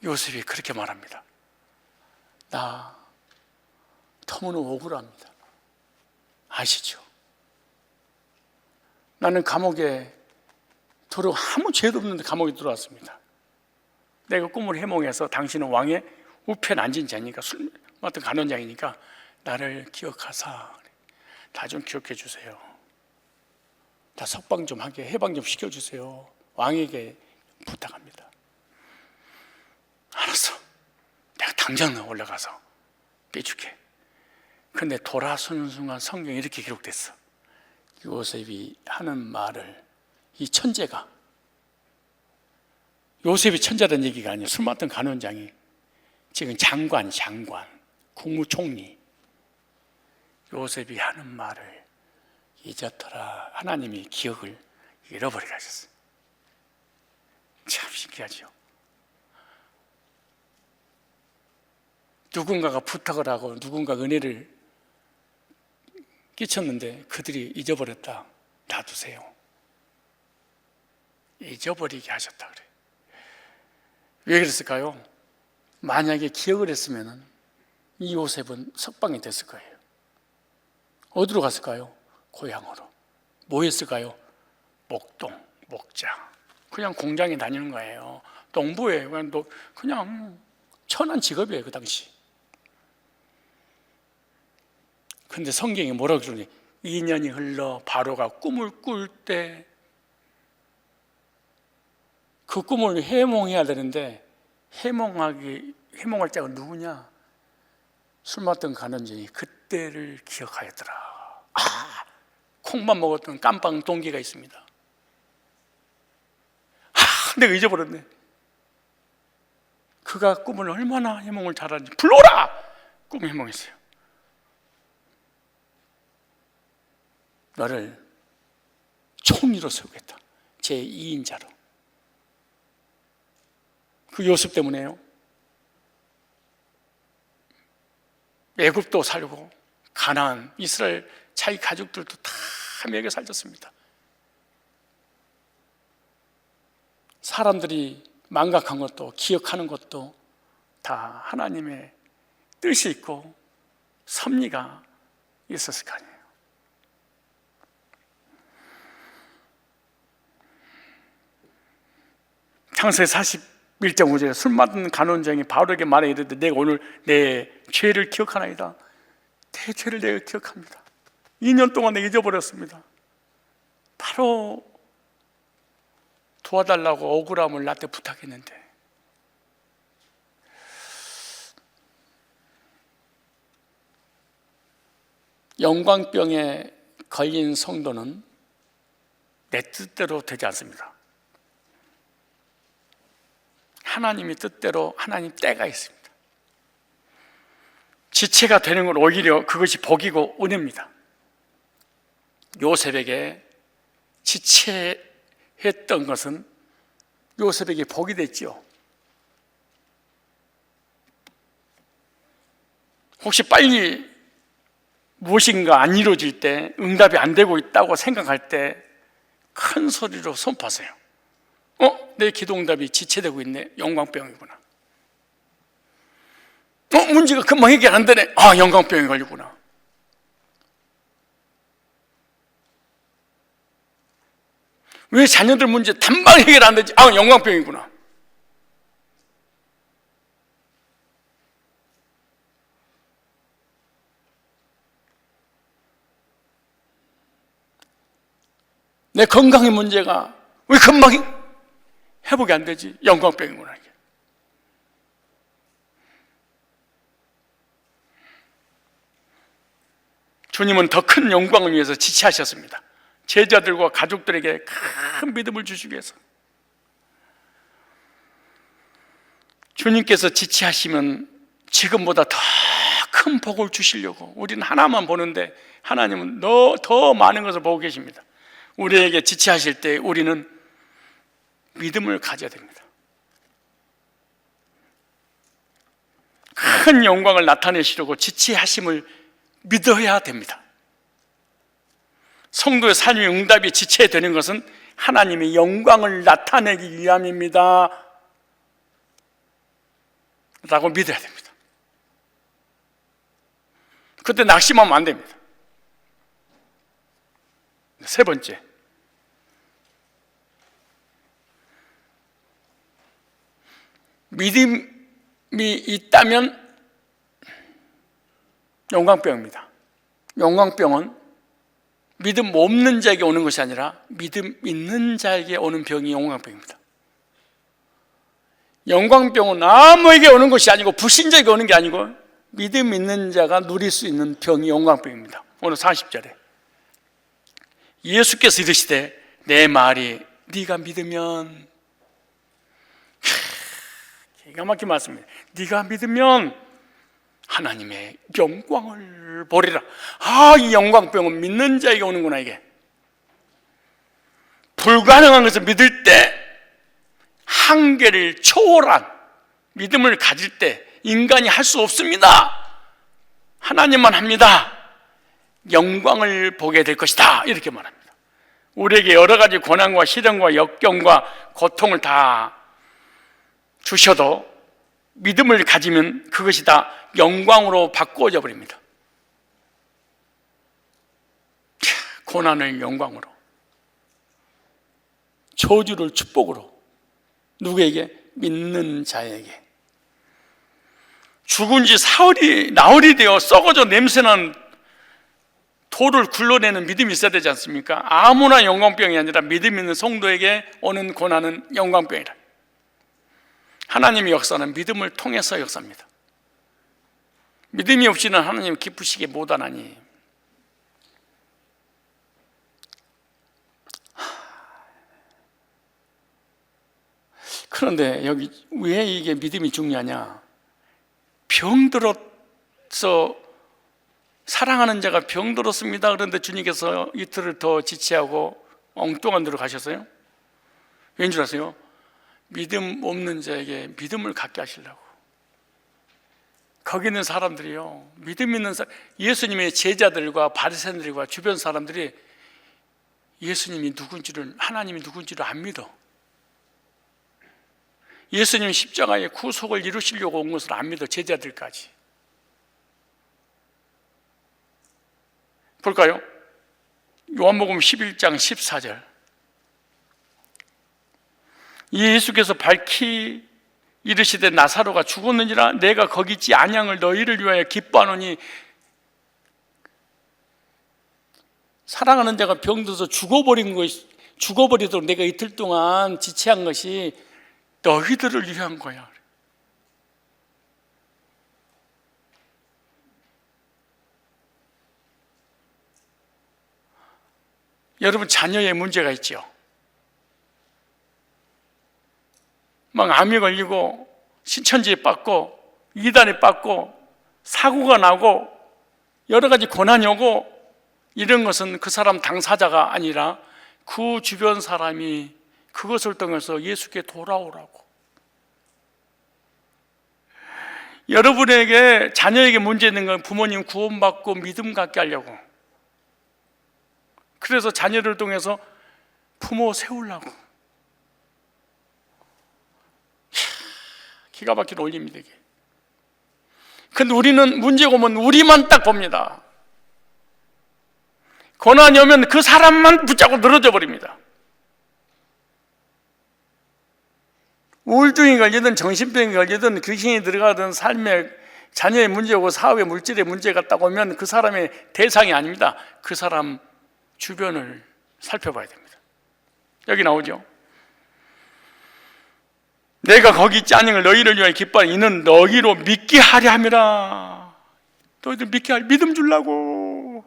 요셉이 그렇게 말합니다. 나 너무너무 억울합니다. 아시죠? 나는 감옥에 아무 죄도 없는데 감옥에 들어왔습니다. 내가 꿈을 해몽해서 당신은 왕의 우편에 앉은 자니까, 술 맡은 간원장이니까 나를 기억하사 다 좀 기억해 주세요. 다 석방 좀 하게, 해방 좀 시켜주세요. 왕에게 부탁합니다. 알았어, 내가 당장 올라가서 빼줄게. 근데 돌아서는 순간 성경에 이렇게 기록됐어. 요셉이 하는 말을, 이 천재가, 요셉이 천재라는 얘기가 아니에요. 술 맡은 간원장이 지금 장관, 국무총리, 요셉이 하는 말을 잊었더라. 하나님이 기억을 잃어버리게 하셨어요. 참 신기하죠. 누군가가 부탁을 하고 누군가 은혜를 끼쳤는데 그들이 잊어버렸다. 놔두세요. 잊어버리게 하셨다 그래. 왜 그랬을까요? 만약에 기억을 했으면 이 요셉은 석방이 됐을 거예요. 어디로 갔을까요? 고향으로. 뭐 했을까요? 목동, 목장. 그냥 공장에 다니는 거예요. 농부예요. 그냥 천한 직업이에요, 그 당시. 근데 성경이 뭐라고 그러니? 2년이 흘러 바로가 꿈을 꿀 때 그 꿈을 해몽해야 되는데 해몽할 자가 누구냐? 술 맡던 간원장이 그때를 기억하였더라. 콩만 먹었던 깜빵 동기가 있습니다. 내가 잊어버렸네. 그가 꿈을 얼마나 해몽을 잘하는지 불러라! 꿈 해몽했어요. 너를 총리로 세우겠다. 제2인자로. 그 요셉 때문에요. 애굽도 살고 가나안, 이스라엘 자기 가족들도 다 먹여 살렸습니다. 사람들이 망각한 것도 기억하는 것도 다 하나님의 뜻이 있고 섭리가 있었을 거 아니에요. 창세기 41장 5절에 술 맡은 간원장이 바로에게 말해 이르되 내가 오늘 내 죄를 기억하나이다. 내 죄를 내가 기억합니다. 2년 동안 내가 잊어버렸습니다. 바로 도와달라고 억울함을 나한테 부탁했는데 영광병에 걸린 성도는 내 뜻대로 되지 않습니다. 하나님의 뜻대로 하나님 때가 있습니다. 지체가 되는 건 오히려 그것이 복이고 은혜입니다. 요셉에게 지체했던 것은 요셉에게 복이 됐죠. 혹시 빨리 무엇인가 안 이루어질 때, 응답이 안 되고 있다고 생각할 때 큰 소리로 선포하세요. 내 기도 응답이 지체되고 있네. 영광병이구나. 문제가 금방 해결 안 되네. 영광병이 걸리구나. 왜 자녀들 문제 단방 해결 안 되지? 영광병이구나. 내 건강의 문제가 왜 금방 회복이 안 되지? 영광병이구나. 주님은 더 큰 영광을 위해서 지체하셨습니다. 제자들과 가족들에게 큰 믿음을 주시기 위해서. 주님께서 지체하시면 지금보다 더 큰 복을 주시려고 우리는 하나만 보는데 하나님은 더 많은 것을 보고 계십니다. 우리에게 지체하실 때 우리는 믿음을 가져야 됩니다. 큰 영광을 나타내시려고 지체하심을 믿어야 됩니다. 성도의 삶의 응답이 지체되는 것은 하나님의 영광을 나타내기 위함입니다. 라고 믿어야 됩니다. 그때 낙심하면 안 됩니다. 세 번째, 믿음이 있다면 영광병입니다. 영광병은 믿음 없는 자에게 오는 것이 아니라 믿음 있는 자에게 오는 병이 영광병입니다. 영광병은 아무에게 오는 것이 아니고 불신자에게 오는 게 아니고 믿음 있는 자가 누릴 수 있는 병이 영광병입니다. 오늘 40절에 예수께서 이르시되 내 말이 네가 믿으면, 기가 막힌 말씀입니다. 네가 믿으면 하나님의 영광을 보리라. 이 영광병은 믿는 자에게 오는구나. 이게 불가능한 것을 믿을 때, 한계를 초월한 믿음을 가질 때 인간이 할 수 없습니다. 하나님만 합니다. 영광을 보게 될 것이다. 이렇게 말합니다. 우리에게 여러 가지 고난과 시련과 역경과 고통을 다 주셔도 믿음을 가지면 그것이 다 영광으로 바꾸어져 버립니다. 고난을 영광으로, 저주를 축복으로. 누구에게? 믿는 자에게. 죽은 지 나흘이 되어 썩어져 냄새나는 돌을 굴러내는 믿음이 있어야 되지 않습니까? 아무나 영광병이 아니라 믿음 있는 성도에게 오는 고난은 영광병이라. 하나님의 역사는 믿음을 통해서 역사입니다. 믿음이 없이는 하나님 기쁘시게 못하나니. 그런데 여기 왜 이게 믿음이 중요하냐? 병들어서 사랑하는 자가 병들었습니다. 그런데 주님께서 이틀을 더 지체하고 엉뚱한 데로 가셨어요. 왠 줄 아세요? 믿음 없는 자에게 믿음을 갖게 하시려고. 거기 있는 사람들이요, 믿음 있는 예수님의 제자들과 바리새인들과 주변 사람들이 예수님이 누군지를, 하나님이 누군지를 안 믿어. 예수님이 십자가의 구속을 이루시려고 온 것을 안 믿어. 제자들까지. 볼까요? 요한복음 11장 14절. 예수께서 밝히 이르시되 나사로가 죽었느니라. 내가 거기 있지 아니함을 너희를 위하여 기뻐하노니. 사랑하는 자가 병들어서 죽어버리도록 내가 이틀 동안 지체한 것이 너희들을 위한 거야. 여러분, 자녀의 문제가 있죠. 막 암이 걸리고 신천지에 빠고 이단에 빠고 사고가 나고 여러 가지 고난이 오고, 이런 것은 그 사람 당사자가 아니라 그 주변 사람이 그것을 통해서 예수께 돌아오라고. 여러분에게, 자녀에게 문제 있는 건 부모님 구원받고 믿음 갖게 하려고. 그래서 자녀를 통해서 부모 세우려고. 기가 막힌 원리입니다, 이게. 근데 우리는 문제가 오면 우리만 딱 봅니다. 고난이 오면 그 사람만 붙잡고 늘어져 버립니다. 우울증이 걸리든 정신병이 걸리든 귀신이 들어가든 삶에 자녀의 문제고 사업의 물질의 문제가 딱 오면 그 사람의 대상이 아닙니다. 그 사람 주변을 살펴봐야 됩니다. 여기 나오죠. 내가 거기 있지 아니함을 너희를 위하여 기뻐하니 이는 너희로 믿게 하려 함이라. 너희들 믿게 할 믿음 주려고.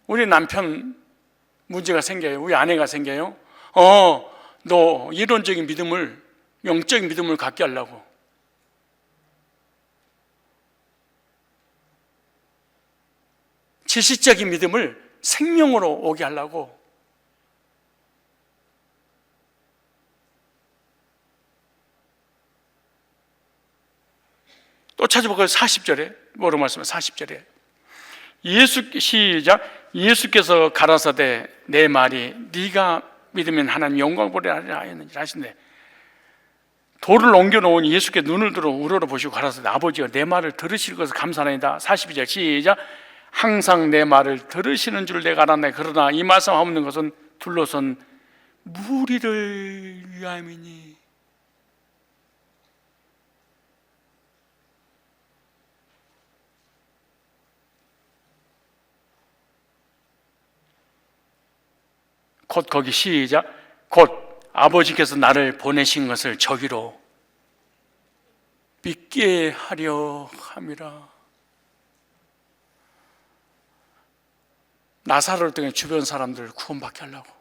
우리 남편 문제가 생겨요. 우리 아내가 생겨요. 너 이론적인 믿음을, 영적인 믿음을 갖게 하려고. 지식적인 믿음을 생명으로 오게 하려고. 또 찾아볼까요? 40절에 뭐로 말씀해요? 40절에 시작. 예수께서 가라사대 내 말이 네가 믿으면 하나님 영광 보리라 하였느니라 하신대. 돌을 옮겨놓은 예수께 눈을 들어 우러러보시고 가라사대 아버지여 내 말을 들으실 것을 감사하나이다. 42절 시작. 항상 내 말을 들으시는 줄 내가 알았네. 그러나 이 말씀 하옵는 것은 둘러선 무리를 위함이니. 곧 거기 시작. 곧 아버지께서 나를 보내신 것을 저기로 믿게 하려 함이라. 나사로를 통해 주변 사람들을 구원받게 하려고.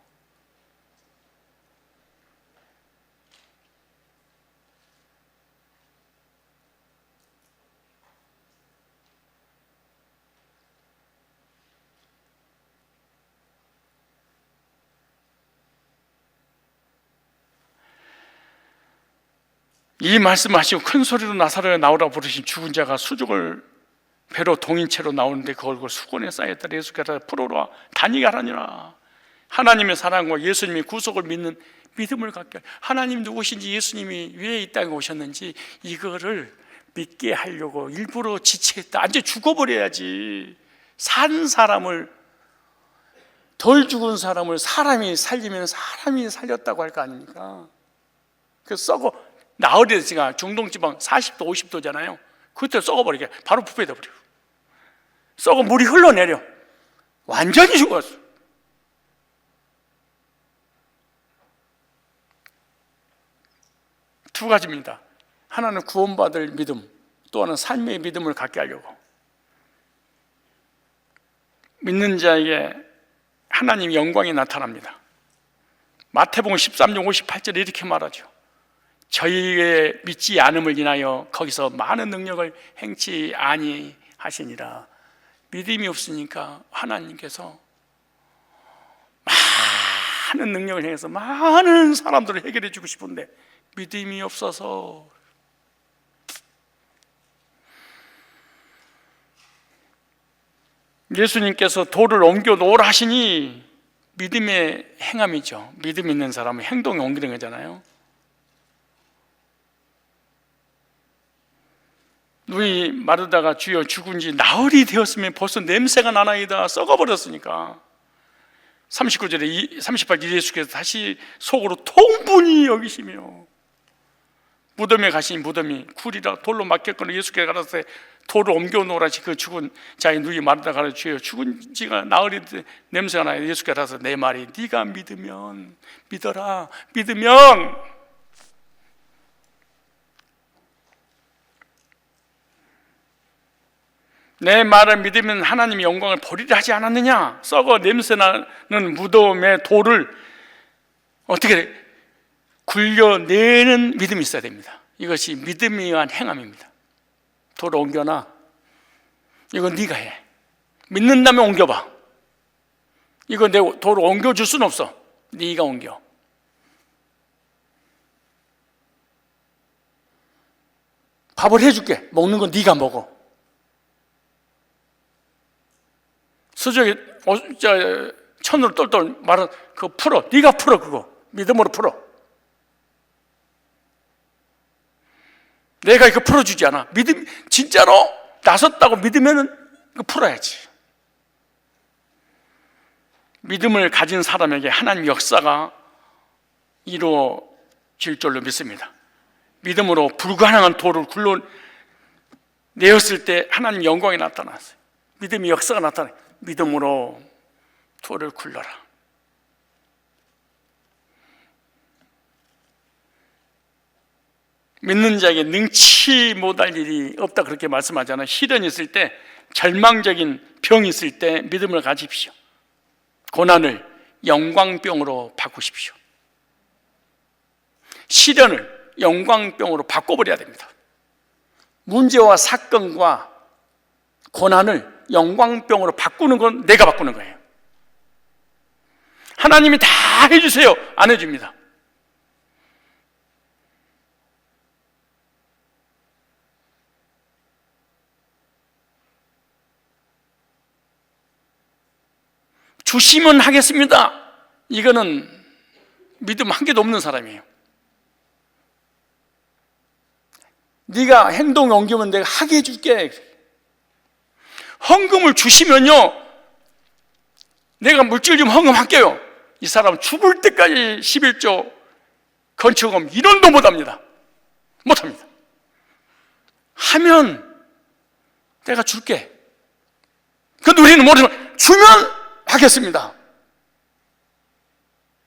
이 말씀하시고 큰 소리로 나사로에 나오라 부르신 죽은 자가 수족을 배로 동인 채로 나오는데 그 얼굴 수건에 쌓였다. 예수께서 풀어라 단이 가라니라. 하나님의 사랑과 예수님의 구속을 믿는 믿음을 갖게. 하나님 누구신지, 예수님이 왜 이 땅에 오셨는지 이거를 믿게 하려고 일부러 지체했다. 완전 죽어버려야지. 산 사람을, 덜 죽은 사람을 사람이 살리면 사람이 살렸다고 할 거 아닙니까? 그 썩어 나흘에가 중동지방 40도 50도잖아요. 그때 썩어버리게 바로 부패돼 버려. 썩어 물이 흘러내려. 완전히 죽었어. 두 가지입니다. 하나는 구원받을 믿음, 또 하나는 삶의 믿음을 갖게 하려고. 믿는 자에게 하나님의 영광이 나타납니다. 마태복음 13장 58절에 이렇게 말하죠. 저희의 믿지 않음을 인하여 거기서 많은 능력을 행치 아니하시니라. 믿음이 없으니까 하나님께서 많은 능력을 행해서 많은 사람들을 해결해 주고 싶은데 믿음이 없어서. 예수님께서 돌을 옮겨 놓으라 하시니 믿음의 행함이죠. 믿음 있는 사람은 행동에 옮기는 거잖아요. 눈이 마르다가 주여 죽은 지 나흘이 되었으면 벌써 냄새가 나나이다. 썩어버렸으니까. 39절에 38절 예수께서 다시 속으로 통분히 여기시며 무덤에 가시니 무덤이 굴이라 돌로 막혔거늘 예수께서 가라사대 돌을 옮겨 놓으라. 그 죽은 자의 눈이 마르다가 가라. 주여 죽은 지가 나흘이 냄새가 나요. 예수께서 가라사대 내 말이 네가 믿으면 믿어라. 믿으면 내 말을 믿으면 하나님의 영광을 보리라 하지 않았느냐. 썩어 냄새나는 무덤의 돌을 어떻게 굴려내는 믿음이 있어야 됩니다. 이것이 믿음에 의한 행함입니다. 돌을 옮겨놔. 이건 네가 해. 믿는다면 옮겨봐. 이거 내 돌을 옮겨줄 수는 없어. 네가 옮겨. 밥을 해줄게. 먹는 건 네가 먹어. 수족에 천으로 똘똘 말아 그거 풀어. 네가 풀어. 그거 믿음으로 풀어. 내가 이거 풀어주지 않아. 믿음 진짜로 나섰다고 믿으면은 이거 풀어야지. 믿음을 가진 사람에게 하나님 역사가 이루어질 줄로 믿습니다. 믿음으로 불가능한 돌을 굴러내었을 때 하나님 영광이 나타났어요. 믿음의 역사가 나타나요. 믿음으로 돌을 굴러라. 믿는 자에게 능치 못할 일이 없다 그렇게 말씀하잖아요. 시련이 있을 때, 절망적인 병이 있을 때 믿음을 가지십시오. 고난을 영광병으로 바꾸십시오. 시련을 영광병으로 바꿔버려야 됩니다. 문제와 사건과 고난을 영광병으로 바꾸는 건 내가 바꾸는 거예요. 하나님이 다 해주세요. 안 해줍니다. 주시면 하겠습니다. 이거는 믿음 한 개도 없는 사람이에요. 네가 행동에 옮기면 내가 하게 해줄게. 헌금을 주시면요, 내가 물질 좀 헌금할게요. 이 사람은 죽을 때까지 11조 건축금 1원도 못합니다. 못합니다. 하면 내가 줄게. 근데 우리는 모르지만 주면 하겠습니다.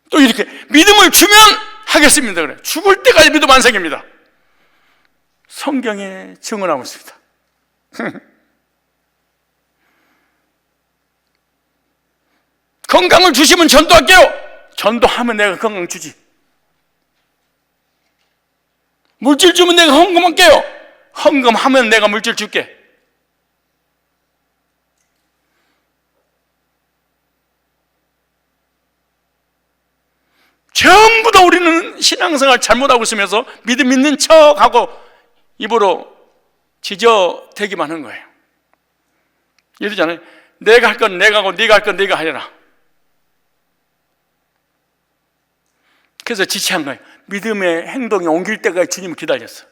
또 이렇게 믿음을 주면 하겠습니다. 그래. 죽을 때까지 믿음 안 생깁니다. 성경에 증언하고 있습니다. 건강을 주시면 전도할게요. 전도하면 내가 건강 주지. 물질 주면 내가 헌금할게요. 헌금하면 내가 물질 줄게. 전부 다 우리는 신앙생활 잘못하고 있으면서 믿음 있는 척하고 입으로 지저대기만 하는 거예요. 이러잖아요. 내가 할 건 내가 하고 네가 할 건 네가 하려라. 그래서 지체한 거예요. 믿음의 행동이 옮길 때까지 주님을 기다렸어.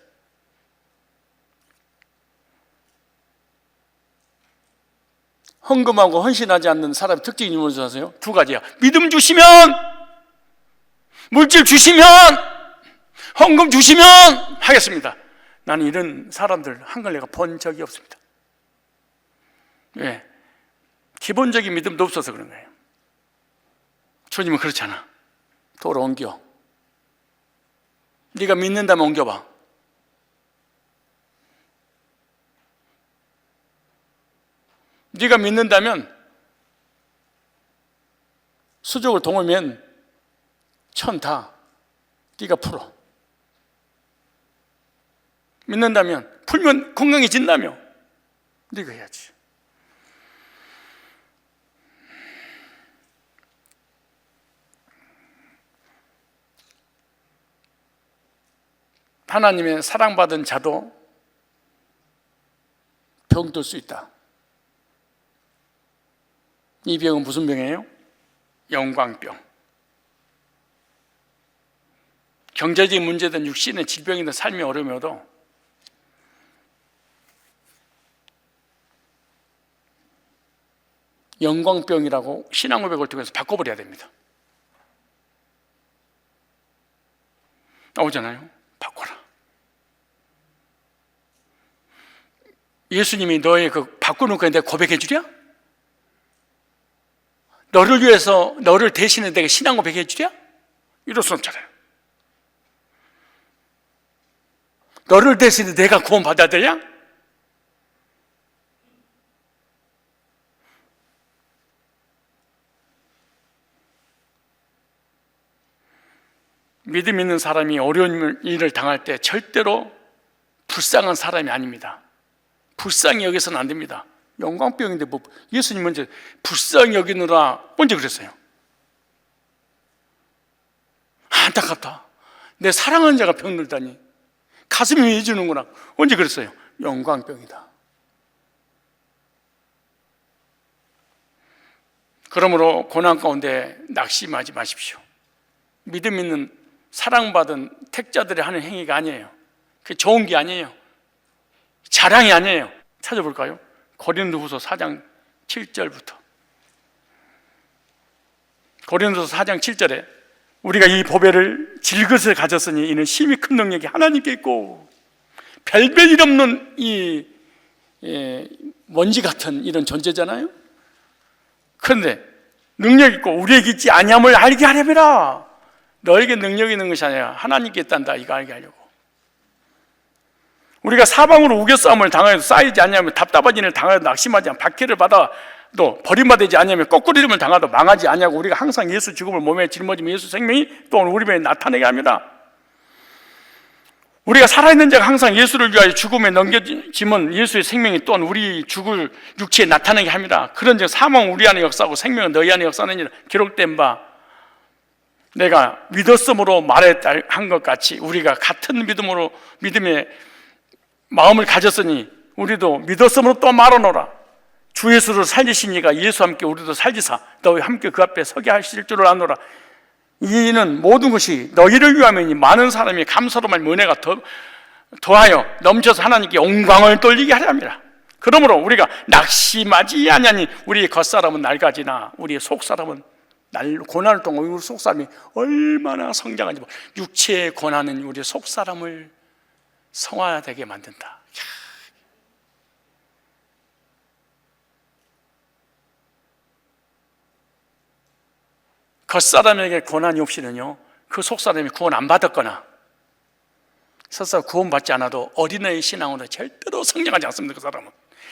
헌금하고 헌신하지 않는 사람의 특징이 뭔지 아세요? 두 가지야. 믿음 주시면, 물질 주시면, 헌금 주시면 하겠습니다. 나는 이런 사람들 한걸 내가 본 적이 없습니다. 왜? 기본적인 믿음도 없어서 그런 거예요. 주님은 그렇잖아. 도로 옮겨. 네가 믿는다면 옮겨봐. 네가 믿는다면 수족을 동으면 천 다 네가 풀어. 믿는다면, 풀면 건강해진다며 네가 해야지. 하나님의 사랑받은 자도 병들 수 있다. 이 병은 무슨 병이에요? 영광병. 경제적인 문제든 육신의 질병이든 삶의 어려움이어도 영광병이라고 신앙 고백을 통해서 바꿔버려야 됩니다. 나오잖아요. 바꿔라. 예수님이 너의 그 바꾸는 거에 내가 고백해 주랴? 너를 위해서, 너를 대신해 내가 신앙 고백해 주랴? 이럴 수 없잖아요. 너를 대신해 내가 구원 받아야 되냐? 믿음 있는 사람이 어려운 일을 당할 때 절대로 불쌍한 사람이 아닙니다. 불쌍히 여기서는 안 됩니다. 영광병인데 뭐 예수님 먼저 불쌍히 여기느라 먼저 그랬어요. 안타깝다. 내 사랑하는 자가 병들다니 가슴이 해주는구나. 언제 그랬어요? 영광병이다. 그러므로 고난 가운데 낙심하지 마십시오. 믿음 있는 사랑받은 택자들이 하는 행위가 아니에요. 그게 좋은 게 아니에요. 자랑이 아니에요. 찾아볼까요? 고린도후서 4장 7절부터. 고린도서 4장 7절에 우리가 이 보배를 질것에 가졌으니 이는 심히 큰 능력이 하나님께 있고 별별 없는 이 먼지 같은 이런 존재잖아요. 그런데 능력 있고 우리에게 있지 아니함을 알게 하려면 너에게 능력이 있는 것이 아니라 하나님께 있단다. 이거 알게 하려고. 우리가 사방으로 우겨싸움을 당하여도 쌓이지 않냐면 답답한 일을 당하여도 낙심하지 않고 박해를 받아도 버림받지 않냐면 거꾸리름을 당하도 망하지 않냐고 우리가 항상 예수 죽음을 몸에 짊어지며 예수 생명이 또한 우리 몸에 나타내게 합니다. 우리가 살아있는 자가 항상 예수를 위하여 죽음에 넘겨지면 예수의 생명이 또한 우리 죽을 육체에 나타내게 합니다. 그런즉 사망은 우리 안에 역사하고 생명은 너희 안에 역사하느니라 기록된 바 내가 믿었음으로 말한 것 같이 우리가 같은 믿음의 마음을 가졌으니 우리도 믿었음으로 또 말하노라. 주 예수를 살리신 이가 예수와 함께 우리도 살리사 너희 함께 그 앞에 서게 하실 줄을 아노라. 이는 모든 것이 너희를 위함이니 많은 사람이 감사로만 은혜가 더하여 넘쳐서 하나님께 영광을 돌리게 하려 함이라. 그러므로 우리가 낙심하지 아니하니 우리의 겉사람은 낡아지나 우리의 속사람은 고난을 통해 우리 속사람이 얼마나 성장하는지, 육체의 고난은 우리 속사람을 성화되게 만든다. 겉사람에게 고난이 없이는요, 그 속사람이 구원 안 받았거나 설사 구원받지 않아도 어린아이 신앙으로 절대로 성장하지 않습니다. 그 사람은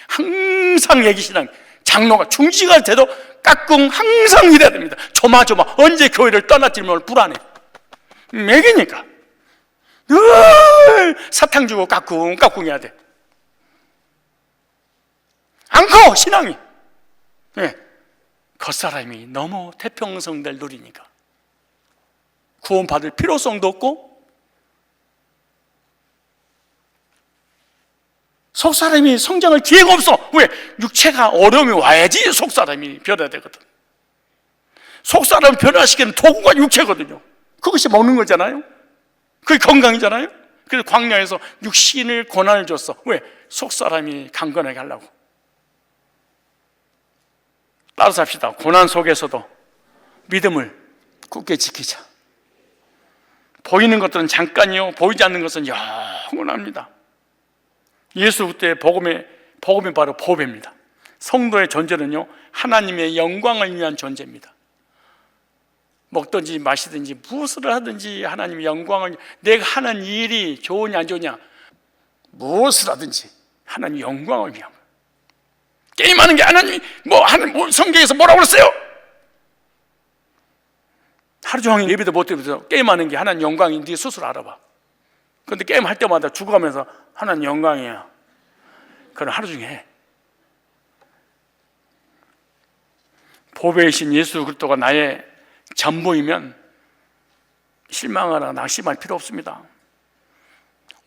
항상 애기신앙, 장로가 중지가 돼도 까꿍 항상 이래야 됩니다. 조마조마 언제 교회를 떠날지 모르는 불안해. 매기니까 늘 사탕 주고 까꿍 해야 돼. 안 커 신앙이. 네. 겉사람이 너무 태평성대를 누리니까 구원받을 필요성도 없고 속사람이 성장할 기회가 없어. 왜? 육체가 어려움이 와야지 속사람이 변해야 되거든. 속사람을 변화시키는 도구가 육체거든요. 그것이 먹는 거잖아요. 그게 건강이잖아요. 그래서 광야에서 육신을 고난을 줬어. 왜? 속사람이 강건하게 하려고. 따라서 합시다. 고난 속에서도 믿음을 굳게 지키자. 보이는 것들은 잠깐이요, 보이지 않는 것은 영원합니다. 예수 그때 복음이 바로 보배입니다. 성도의 존재는요, 하나님의 영광을 위한 존재입니다. 먹든지 마시든지 무엇을 하든지 하나님의 영광을, 내가 하는 일이 좋으냐 안 좋으냐, 무엇을 하든지 하나님의 영광을 위한 거예요. 게임하는 게 하나님이 성경에서 뭐라고 그랬어요? 하루 종일 예배도 못 드리면서 게임하는 게 하나님 영광인지 스스로 알아봐. 그런데 게임할 때마다 죽어가면서 하나님 영광이야. 그건 하루 종일 해. 보배이신 예수 그리스도가 나의 전부이면 실망하거나 낙심할 필요 없습니다.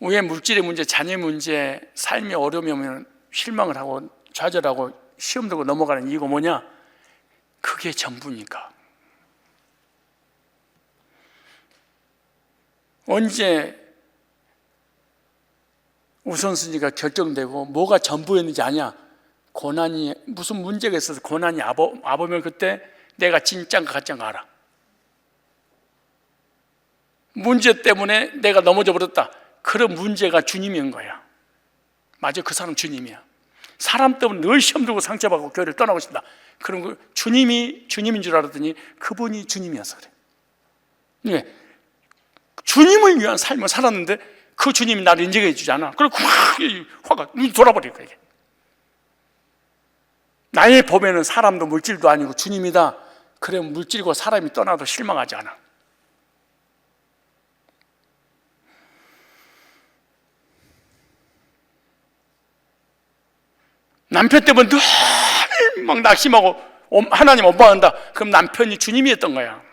왜 물질의 문제, 자녀의 문제, 삶의 어려움이 오면 실망을 하고 좌절하고 시험 들고 넘어가는 이유가 뭐냐? 그게 전부니까. 언제 우선순위가 결정되고 뭐가 전부였는지 아냐? 고난이, 무슨 문제가 있어서 고난이 와보면 그때 내가 진짜인가 가짜인가 알아. 문제 때문에 내가 넘어져 버렸다. 그런 문제가 주님인 거야. 맞아, 그 사람 주님이야. 사람 때문에 늘 시험 들고 상처받고 교회를 떠나고 싶다. 그런 거 주님이 주님인 줄 알았더니 그분이 주님이어서 그래. 네. 주님을 위한 삶을 살았는데 그 주님이 나를 인정해 주지 않아. 그리고 화가 돌아버릴 거야. 나의 법에는 사람도 물질도 아니고 주님이다. 그래 물질과 사람이 떠나도 실망하지 않아. 남편 때문에 늘 막 낙심하고 하나님 원망한다. 그럼 남편이 주님이었던 거야.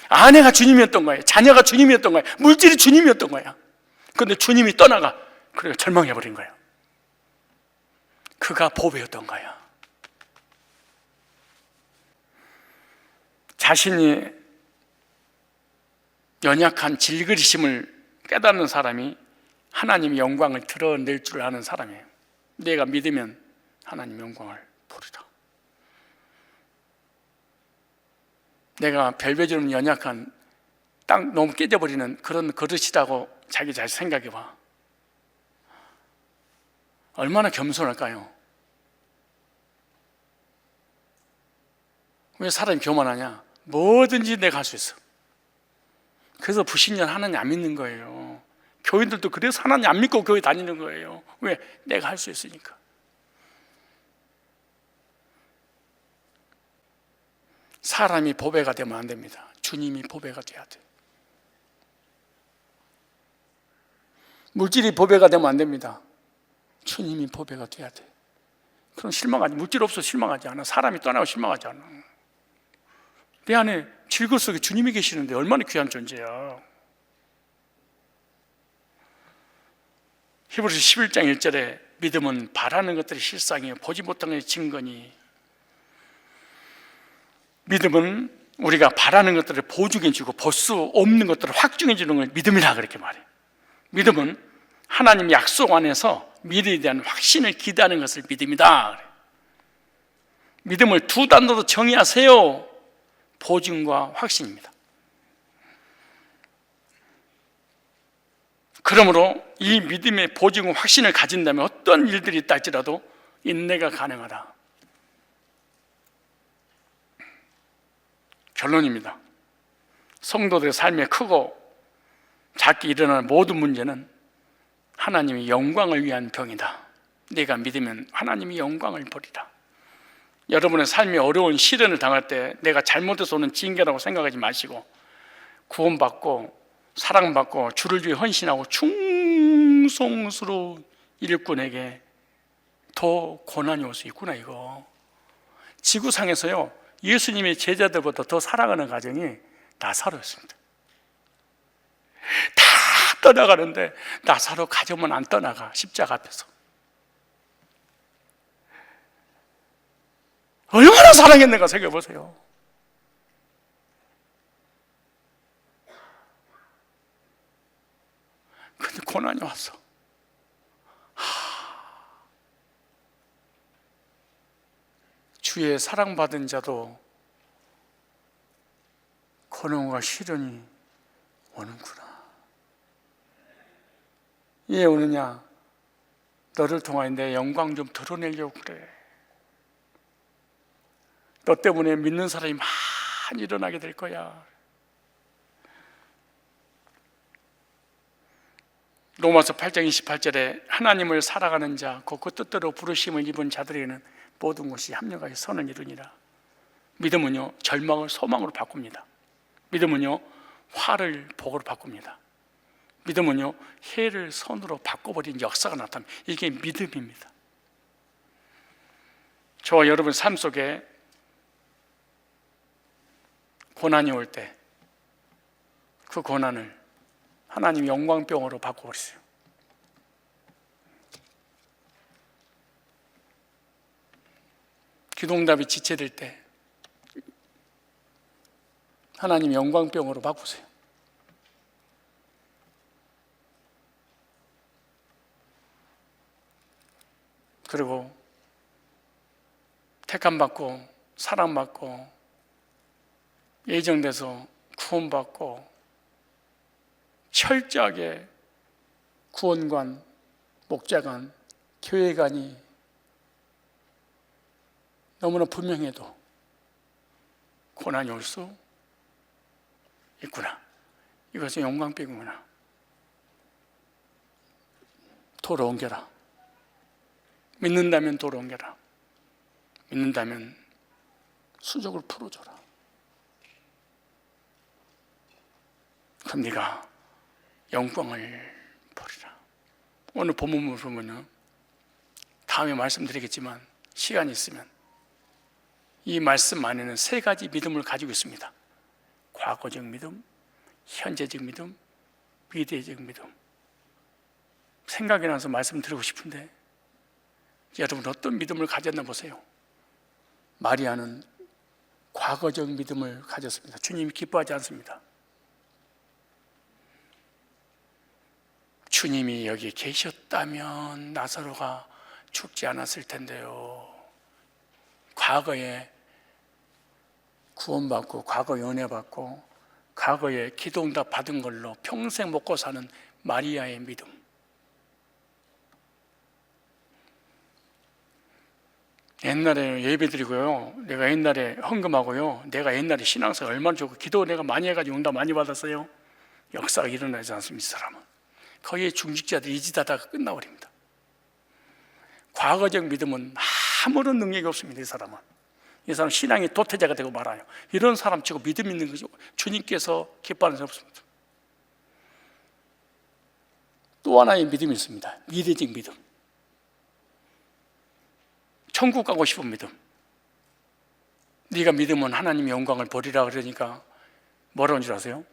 아내가 주님이었던 거야. 자녀가 주님이었던 거야. 물질이 주님이었던 거야. 그런데 주님이 떠나가. 그래서 절망해버린 거야. 그가 보배였던 거야. 자신이 연약한 질그리심을 깨닫는 사람이 하나님의 영광을 드러낼 줄 아는 사람이에요. 내가 믿으면 하나님 영광을 보리라. 내가 별배처럼 연약한 땅 너무 깨져버리는 그런 그릇이라고 자기 자신 생각해봐. 얼마나 겸손할까요? 왜 사람이 교만하냐? 뭐든지 내가 할 수 있어. 그래서 불신자 하나님 안 믿는 거예요. 교인들도 그래서 하나님 안 믿고 교회 다니는 거예요. 왜? 내가 할 수 있으니까. 사람이 보배가 되면 안 됩니다. 주님이 보배가 돼야 돼. 물질이 보배가 되면 안 됩니다. 주님이 보배가 돼야 돼. 그럼 실망하지. 물질 없어 실망하지 않아. 사람이 떠나고 실망하지 않아. 내 안에 질거 속에 주님이 계시는데 얼마나 귀한 존재야. 히브리서 11장 1절에 믿음은 바라는 것들이 실상이요 보지 못한 것이 증거니. 믿음은 우리가 바라는 것들을 보증해주고 볼 수 없는 것들을 확증해주는 걸 믿음이라 그렇게 말해요. 믿음은 하나님 약속 안에서 미래에 대한 확신을 기대하는 것을 믿음이다. 믿음을 두 단어로 정의하세요. 보증과 확신입니다. 그러므로 이 믿음의 보증과 확신을 가진다면 어떤 일들이 있다 할지라도 인내가 가능하다. 결론입니다. 성도들의 삶에 크고 작게 일어나는 모든 문제는 하나님의 영광을 위한 병이다. 내가 믿으면 하나님이 영광을 보리라. 여러분의 삶에 어려운 시련을 당할 때 내가 잘못해서 오는 징계라고 생각하지 마시고 구원받고 사랑받고 주를 위해 헌신하고 충성스러운 일꾼에게 더 고난이 올 수 있구나. 이거 지구상에서요 예수님의 제자들보다 더 사랑하는 가정이 나사로였습니다. 다 떠나가는데 나사로 가정은 안 떠나가. 십자가 앞에서 얼마나 사랑했는가 생각해보세요. 근데 고난이 왔어. 주의 사랑받은 자도 고난과 시련이 오는구나. 왜 오느냐? 너를 통하여 내 영광 좀 드러내려고 그래. 너 때문에 믿는 사람이 많이 일어나게 될 거야. 로마서 8장 28절에 하나님을 살아가는 자, 그 뜻대로 부르심을 입은 자들에게는 모든 것이 합력하여 선을 이루니라. 믿음은요 절망을 소망으로 바꿉니다. 믿음은요 화를 복으로 바꿉니다. 믿음은요 해를 선으로 바꿔버린 역사가 나타납니다. 이게 믿음입니다. 저와 여러분 삶 속에 고난이 올 때 그 고난을 하나님 영광병으로 바꿔버리세요. 기도응답이 지체될 때 하나님 영광병으로 바꾸세요. 그리고 택함받고 사랑받고 예정돼서 구원받고 철저하게 구원관, 목자관, 교회관이 너무나 분명해도 고난이 올 수 있구나. 이것은 영광병이구나. 도로 옮겨라. 믿는다면 도로 옮겨라. 믿는다면 수족을 풀어줘라. 그럼 네가 영광을 보리라. 오늘 본문을 보면은 다음에 말씀드리겠지만 시간이 있으면 이 말씀 안에는 세 가지 믿음을 가지고 있습니다. 과거적 믿음, 현재적 믿음, 미래적 믿음. 생각이 나서 말씀드리고 싶은데 여러분 어떤 믿음을 가졌나 보세요. 마리아는 과거적 믿음을 가졌습니다. 주님이 기뻐하지 않습니다. 주님이 여기 계셨다면 나사로가 죽지 않았을 텐데요. 과거에 구원받고 과거에 은혜받고 과거에 기도응답 받은 걸로 평생 먹고 사는 마리아의 믿음. 옛날에 예배드리고요, 내가 옛날에 헌금하고요, 내가 옛날에 신앙생활 얼마나 좋고 기도 내가 많이 해가지고 응답 많이 받았어요. 역사가 일어나지 않습니다. 이 사람은 거의 중직자들이 이지다다가 끝나버립니다. 과거적 믿음은 아무런 능력이 없습니다. 이 사람은. 이 사람 신앙이 도태자가 되고 말아요. 이런 사람 치고 믿음 있는 것이 주님께서 기뻐하는 사람 없습니다. 또 하나의 믿음이 있습니다. 미래적 믿음. 천국 가고 싶은 믿음. 네가 믿으면 하나님의 영광을 보리라 그러니까 뭐라는 줄 아세요?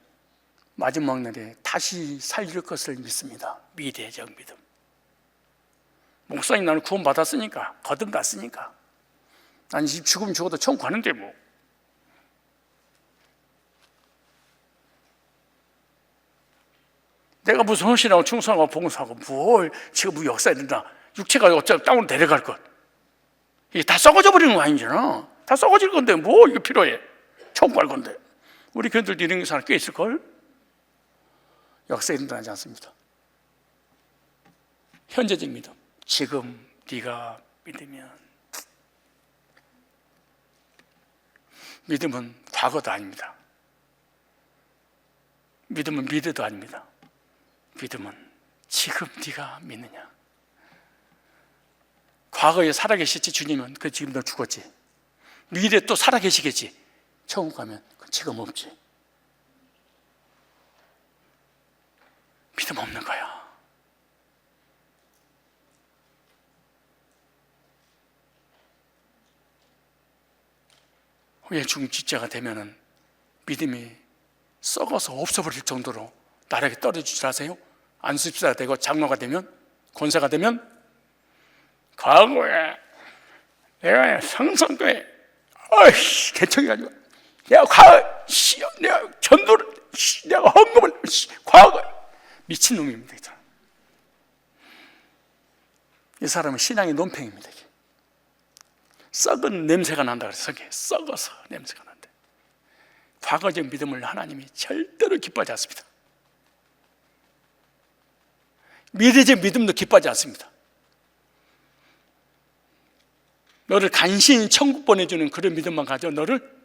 마지막 날에 다시 살릴 것을 믿습니다. 미래적 믿음. 목사님 나는 구원 받았으니까 거듭났으니까 난 죽으면 죽어도 천국 가는데 뭐 내가 무슨 헌신하고 충성하고 봉사하고 뭘 지금 뭐 역사에 된다. 육체가 어차피 땅으로 내려갈 것. 이게 다 썩어져 버리는 거 아니잖아. 다 썩어질 건데 뭐 이거 필요해. 천국 갈 건데. 우리 교인들도 이런 사람 꽤 있을걸? 역사에 일어나지 않습니다. 현재적 믿음. 지금 네가 믿으면. 믿음은 과거도 아닙니다. 믿음은 미래도 아닙니다. 믿음은 지금 네가 믿느냐. 과거에 살아계셨지 주님은. 그 지금 너 죽었지. 미래 또 살아계시겠지. 천국 가면 지금 없지. 믿음 없는 거야. 후에 중지자가 되면은 믿음이 썩어서 없어버릴 정도로 나락에 떨어질 줄 아세요? 안수집사가 되고 장로가 되면, 권사가 되면, 과거에 내가 성성교회 개척해가지고 내가 내가 전도를 내가 헌금을 과거에 미친놈입니다. 이 사람은 신앙의 논팽입니다. 이게. 썩은 냄새가 난다 그래서 썩어서 냄새가 난다. 과거적 믿음을 하나님이 절대로 기뻐하지 않습니다. 미래적 믿음도 기뻐하지 않습니다. 너를 간신히 천국 보내주는 그런 믿음만 가져. 너를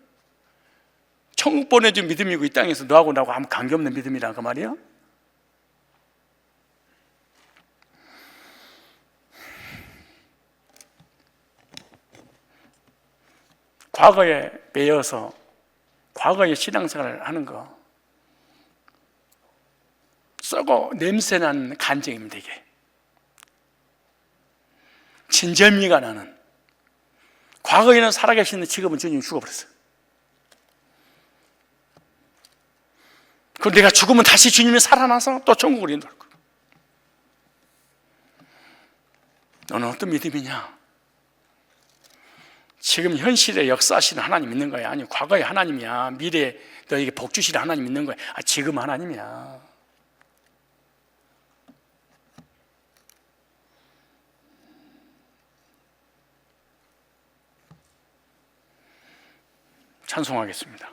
천국 보내준 믿음이고 이 땅에서 너하고 나하고 아무 관계없는 믿음이란 그 말이야. 과거에 매여서 과거의 신앙생활을 하는 거 썩어 냄새난 간증입니다. 이게 진절미가 나는. 과거에는 살아계시는데 지금은 주님이 죽어버렸어요. 그럼 내가 죽으면 다시 주님이 살아나서 또 천국을 인도할 거예요. 너는 어떤 믿음이냐? 지금 현실에 역사하시는 하나님 믿는 거야? 아니면 과거의 하나님이야? 미래에 너에게 복 주시는 하나님 믿는 거야? 지금 하나님이야. 찬송하겠습니다.